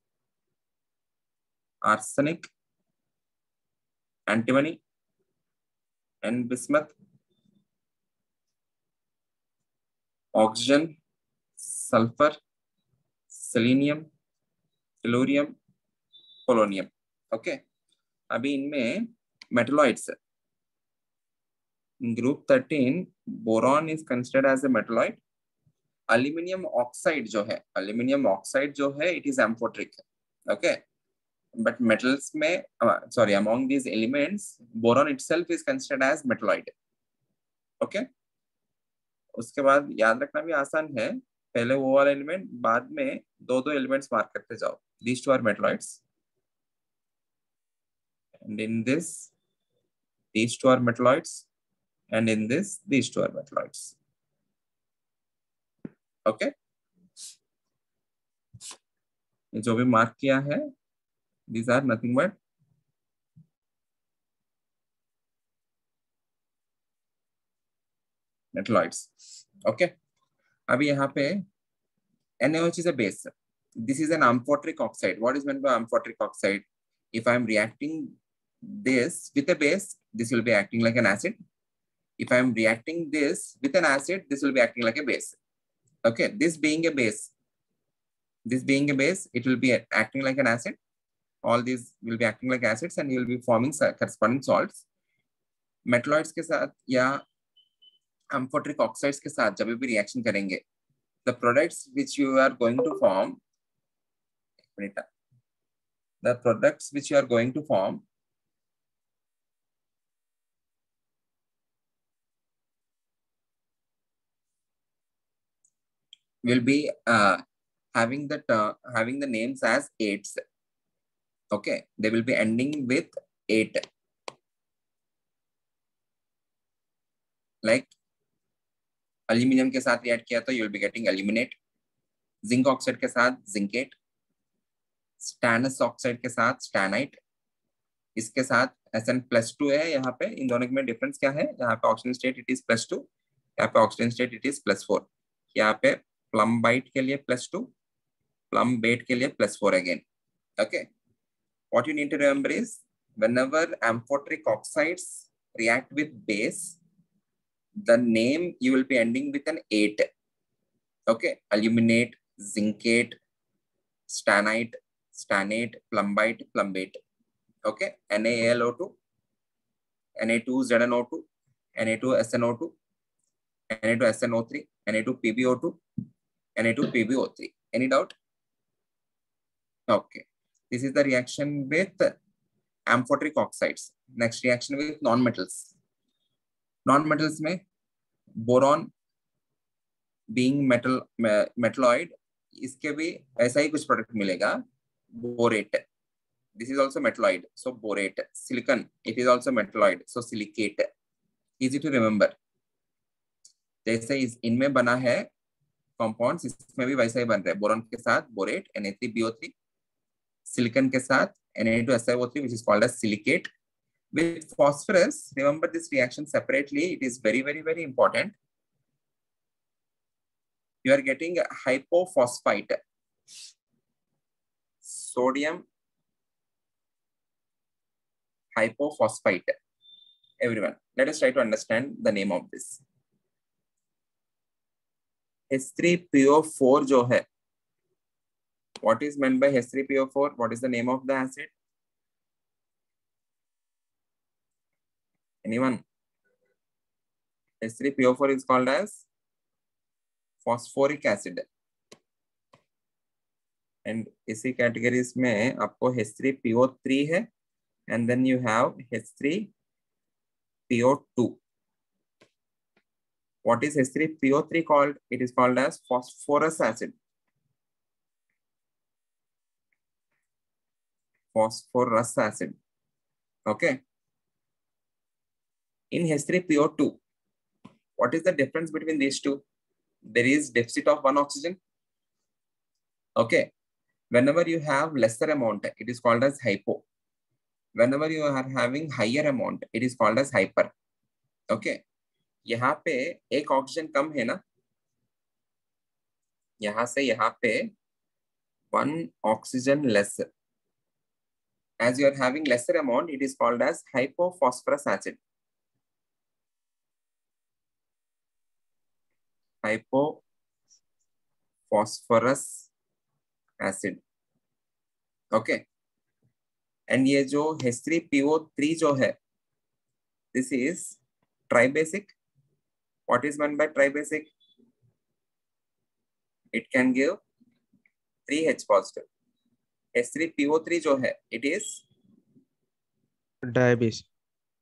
arsenic, antimony, and bismuth, oxygen, sulfur, selenium, tellurium, polonium. Okay. अभी इनमें metalloids. In group 13, boron is considered as a metalloid. Aluminium oxide जो है, it is amphoteric. Okay. But metals में, among these elements, boron itself is considered as metalloid. Okay. उसके बाद याद रखना भी आसान है, पहले वो वाला एलिमेंट, बाद में दो एलिमेंट्स मार्क करते जाओ. These two are metalloids. And in this, these two are metalloids. And in this, these two are metalloids. Okay. जो भी मार्क किया है, these are nothing but metalloids. Okay. अभी यहाँ पे NaOH is a base. This is an amphoteric oxide. What is meant by amphoteric oxide? If I am reacting this with a base, this will be acting like an acid. If I am reacting this with an acid, this will be acting like a base. Okay, this being a base, it will be acting like an acid. All these will be acting like acids and you will be forming corresponding salts. Metalloids के साथ या amphoteric oxides के साथ जब भी reaction करेंगे, the products which you are going to form, will be having the names as 8s. Okay, they will be ending with 8. Like aluminium के साथ react किया तो you will be getting aluminate. Zinc oxide के साथ zincate. Stannous oxide के साथ stannite. इसके साथ SN+2 है यहाँ पे। इन दोनों में डिफरेंस क्या है? यहाँ पे ऑक्सीजन स्टेट इट इज +2, यहाँ पे ऑक्सीजन स्टेट इट इज +4। यहाँ पे प्लम्बाइट के लिए +2, प्लम्बेट के लिए +4 again. Okay, what you need to remember is whenever amphoteric oxides react with base, the name you will be ending with an 8. Okay, aluminate, zincate, stannite, stannate, plumbite, plumbate. Okay, NaAlO2, Na2ZnO2, Na2SnO2, Na2SnO3, Na2PbO2, Na2PbO3. Any doubt? Okay, this is the reaction with amphoteric oxides. Next reaction with non-metals. Non-metals में boron being metalloid, इसके भी ऐसा ही कुछ product मिलेगा, borate. This is also metalloid, so borate. Silicon, it is also metalloid, so silicate. Easy to remember. जैसे इनमें बना है compounds, इसमें भी वैसा ही बन रहा है। बोरॉन के साथ borate, Na3BO3, silicon के साथ Na2SiO3, which is called as silicate. With phosphorus, remember this reaction separately. It is very, very, very important. You are getting hypophosphite, sodium hypophosphite. Everyone, let us try to understand the name of this. H3PO4 जो है, what is meant by H3PO4? What is the name of the acid? Anyone? H3PO4 is called as phosphoric acid. And इसी categories में आपको H3PO3 है, and then you have H3PO2. What is H3PO3 called? It is called as phosphorus acid. Phosphorus acid. Okay. In H3PO2, what is the difference between these two? There is deficit of one oxygen. Okay. Whenever you have lesser amount, it is called as hypo. Whenever you are having higher amount, it is called as hyper. Okay. यहाँ पे एक oxygen कम है ना, यहाँ से यहाँ पे one oxygen less. As you are having lesser amount, it is called as hypophosphorus acid. Hypophosphorus acid. Okay. And ये जो H3PO3 जो है, this is tribasic. What is meant by tribasic? It can give 3H positive. H3PO3 जो है, it is diabase.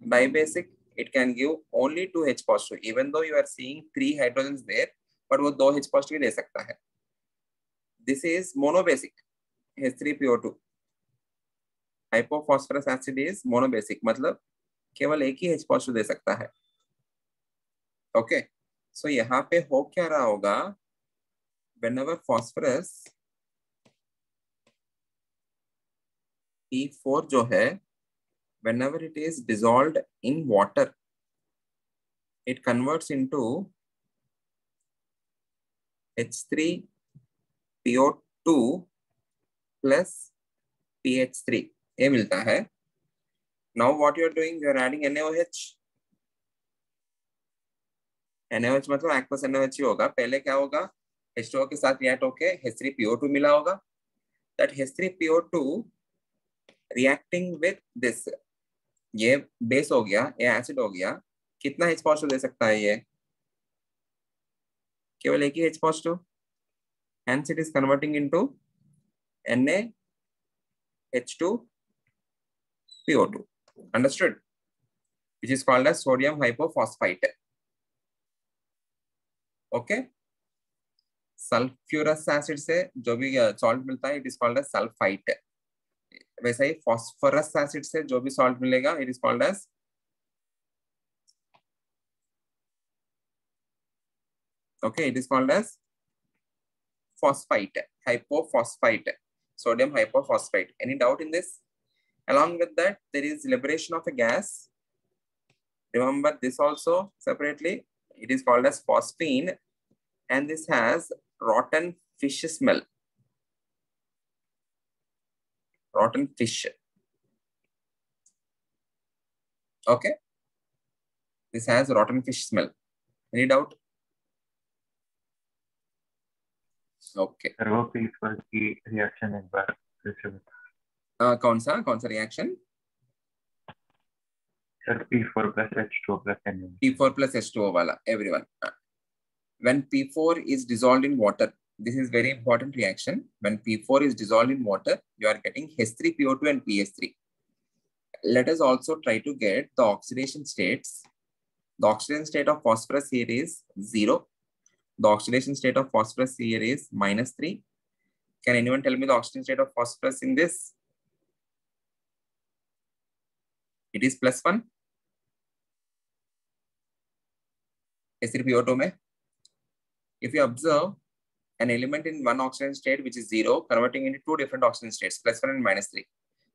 Dibasic. It can give only 2H positive. Even though you are seeing 3 hydrogens there, but वो 2H positive दे सकता है. This is monobasic. H3PO2. Hypophosphorus acid is monobasic. मतलब केवल एक ही H positive दे सकता है. Okay. So यहाँ पे हो क्या रहा होगा? Whenever phosphorus P4 जो है, whenever it is dissolved in water, it converts into H3PO2 plus PH3. ये मिलता है. Now what you are doing? You are adding NaOH. NaOH मतलब aqueous NaOH ही होगा. पहले क्या होगा? H2O के साथ react होके H3PO2 मिला होगा. That H3PO2 reacting with this, ये बेस हो गया, ये एसिड हो गया. कितना H पॉजिटिव दे सकता है ये? केवल एक ही H positive. Hence it is converting into NaH2PO2. Understood? Which is called as sodium hypophosphite. Okay. Sulfurous acid से जो भी salt मिलता है, it is called as sulfite. वैसा ही phosphorus acid से जो भी salt मिलेगा, it is called as phosphite, hypophosphite, sodium hypophosphite. Any doubt in this? Along with that, there is liberation of a gas. Remember this also separately. It is called as phosphine, and this has rotten fish smell. Rotten fish. Okay. This has rotten fish smell. Any doubt? Okay. Sir वो P4 की reaction एक बार फिर से बताओ। कौन सा reaction? Sir P4 plus H2O plus NaOH. P4 plus H2O वाला, everyone. When P4 is dissolved in water, this is very important reaction. When P4 is dissolved in water, you are getting H3PO2 and PH3. Let us also try to get the oxidation states. The oxidation state of phosphorus here is 0. The oxidation state of phosphorus here is -3. Can anyone tell me the oxidation state of phosphorus in this? It is +1. H3PO2 में. If you observe an element in one oxidation state which is 0, converting into two different oxidation states, +1 and -3.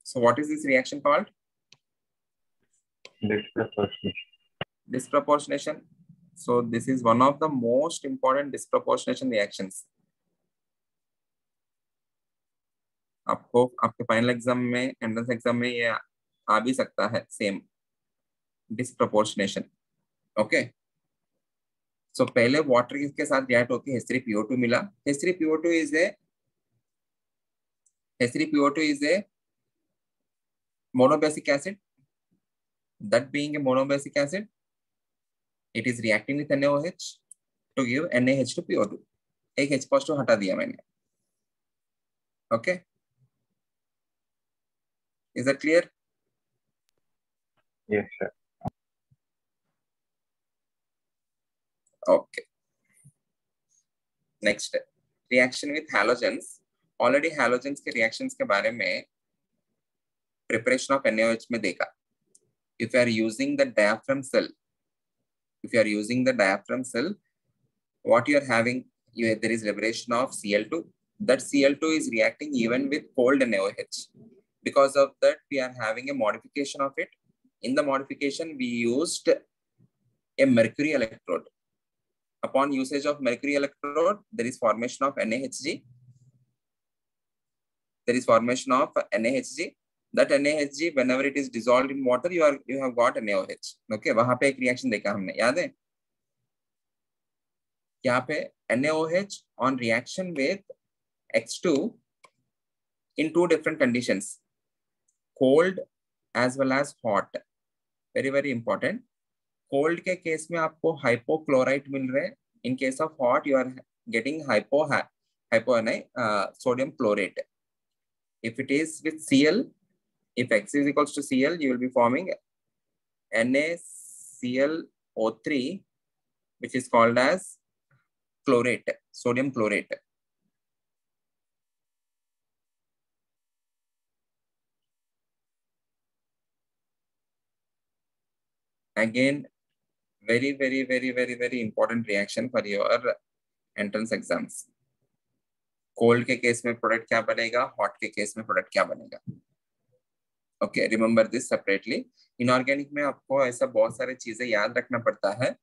So what is this reaction called? Disproportionation. So this is one of the most important disproportionation reactions. आपको आपके final exam में, entrance exam में ये आ भी सकता है, same disproportionation. Okay. सो पहले water के साथ रिएक्ट होकर H3PO2 मिला. H3PO2 is a monobasic acid. That being a monobasic acid, it is reacting with NaOH to give NaH2PO2. एक H positive हटा दिया मैंने. Okay. Is that clear? Yes, sir. Okay. Next, reaction with halogens. Already halogens के reactions के बारे में preparation of NaOH में देखा. If you are using the diaphragm cell, what you are having, there is liberation of Cl2. That Cl2 is reacting even with cold NaOH. Because of that, we are having a modification of it. In the modification, we used a mercury electrode. Upon usage of mercury electrode, there is formation of NaHg. That NaHg, whenever it is dissolved in water, you have got NaOH. Okay, वहाँ पे एक reaction देखा हमने, याद है? यहाँ पे NaOH on reaction with X2 in two different conditions, cold as well as hot. Very, very important. Cold के केस में आपको hypochlorite मिल रहे हैं. In case of hot, you are getting sodium chlorate. If it is with Cl, if X is equals to Cl, you will be forming NaClO3, which is called as chlorate, sodium chlorate. Again, very, very, very, very, very important reaction for your entrance exams. Cold के case में product क्या बनेगा, hot के case में product क्या बनेगा. Okay, remember this separately. Inorganic में आपको ऐसा बहुत सारे चीजें याद रखना पड़ता है.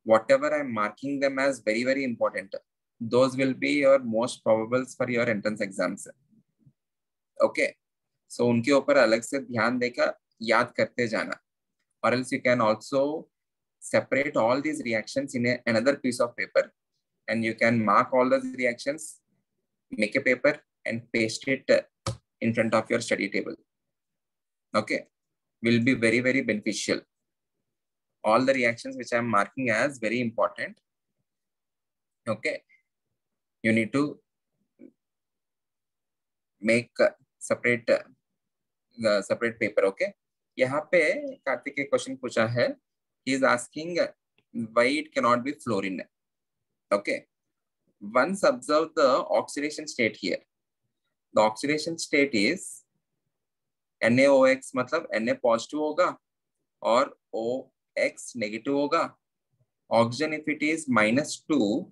Whatever I am marking them as very, very important, those will be your most probables for your entrance exams. Okay, so उनके ऊपर अलग से ध्यान देकर याद करते जाना. Or else you can also separate all these reactions in another piece of paper, and you can mark all those reactions, make a paper and paste it in front of your study table. Okay, will be very, very beneficial. All the reactions which I am marking as very important. Okay, you need to make separate paper. Okay, यहाँ पे कार्तिक एक question पूछा है. He is asking why it cannot be fluorine. Okay, once observe the oxidation state here. The oxidation state is NaOX, मतलब Na positive होगा और OX negative होगा. Oxygen if it is -2,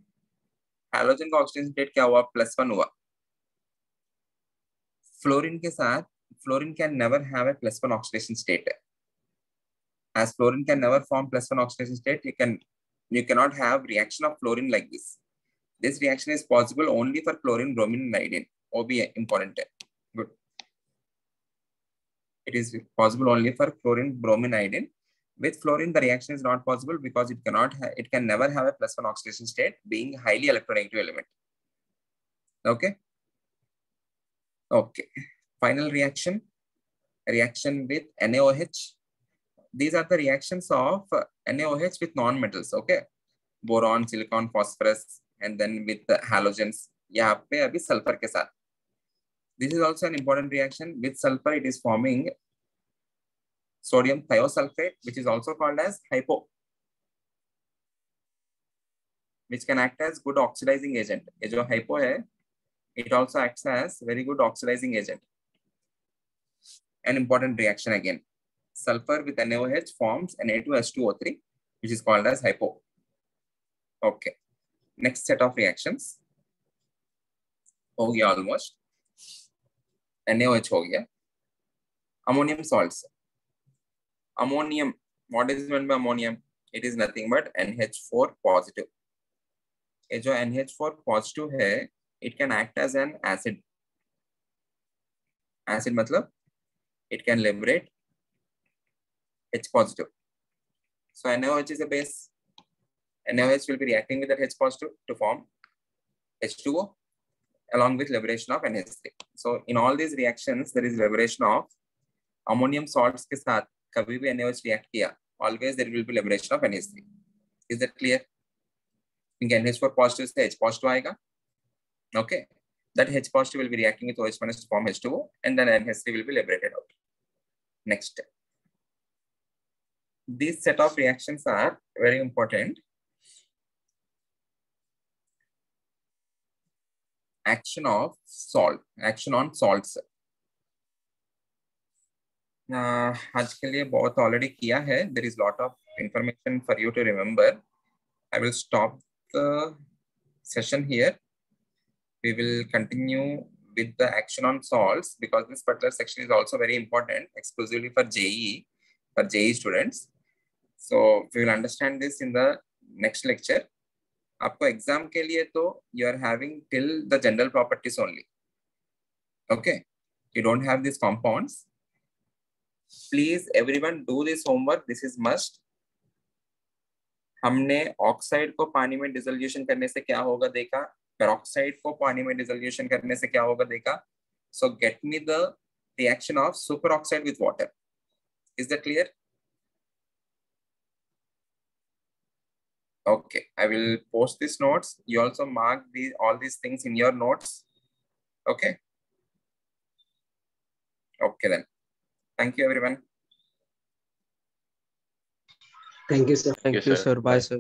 halogen का oxidation state क्या हुआ, +1 हुआ. Fluorine के साथ fluorine can never have a +1 oxidation state. As fluorine can never form +1 oxidation state, you cannot have reaction of fluorine like this. This reaction is possible only for chlorine, bromine, and iodine. OB important. Good. It is possible only for chlorine, bromine, iodine. With fluorine, the reaction is not possible because it can never have a +1 oxidation state, being highly electronegative element. Okay. Okay. Final reaction with NaOH. These are the reactions of NaOH with non-metals. Okay. Boron, silicon, phosphorus, and then with the halogens. यहाँ पे अभी sulfur के साथ. This is also an important reaction. With sulfur, it is forming sodium thiosulfate, which is also called as hypo, which can act as good oxidizing agent. ये जो hypo है, it also acts as very good oxidizing agent. An important reaction again. Sulfur with NaOH forms Na2H2O3, which is called as hypo. Okay. Next set of reactions. हो गया almost. NaOH हो गया. Ammonium salts. Ammonium. What is meant by ammonium? It is nothing but NH4 positive. ये जो NH4 positive है, it can act as an acid. Acid मतलब it can liberate H positive. So NaOH is a base. NaOH will be reacting with that H positive to form H2O along with liberation of NH3. So in all these reactions, there is liberation of ammonium salts के साथ कभी भी NaOH react किया, always there will be liberation of NH3. Is that clear? NH4 positive से H positive आएगा. Okay. That H positive will be reacting with OH minus to form H2O, and then NH3 will be liberated out. Next. These set of reactions are very important. Action of salt. Action on salts. आज के लिए बहुत already किया है. There is lot of information for you to remember. I will stop the session here. We will continue with the action on salts because this particular section is also very important, exclusively for JEE, for JEE students. So we will understand this in the next lecture. आपको exam के लिए तो you are having till the general properties only. Okay, you don't have these compounds. Please everyone do this homework. This is must. हमने oxide को पानी में dissolution करने से क्या होगा देखा, पेरोक्साइड को पानी में डिसोल्यूशन करने से क्या होगा देखा. So get me the reaction of superoxide with water. Is that clear? Okay, I will post these notes. You also mark all these things in your notes. Okay. Okay then. Thank you everyone. Thank you, sir. Thank you, sir. Bye, sir.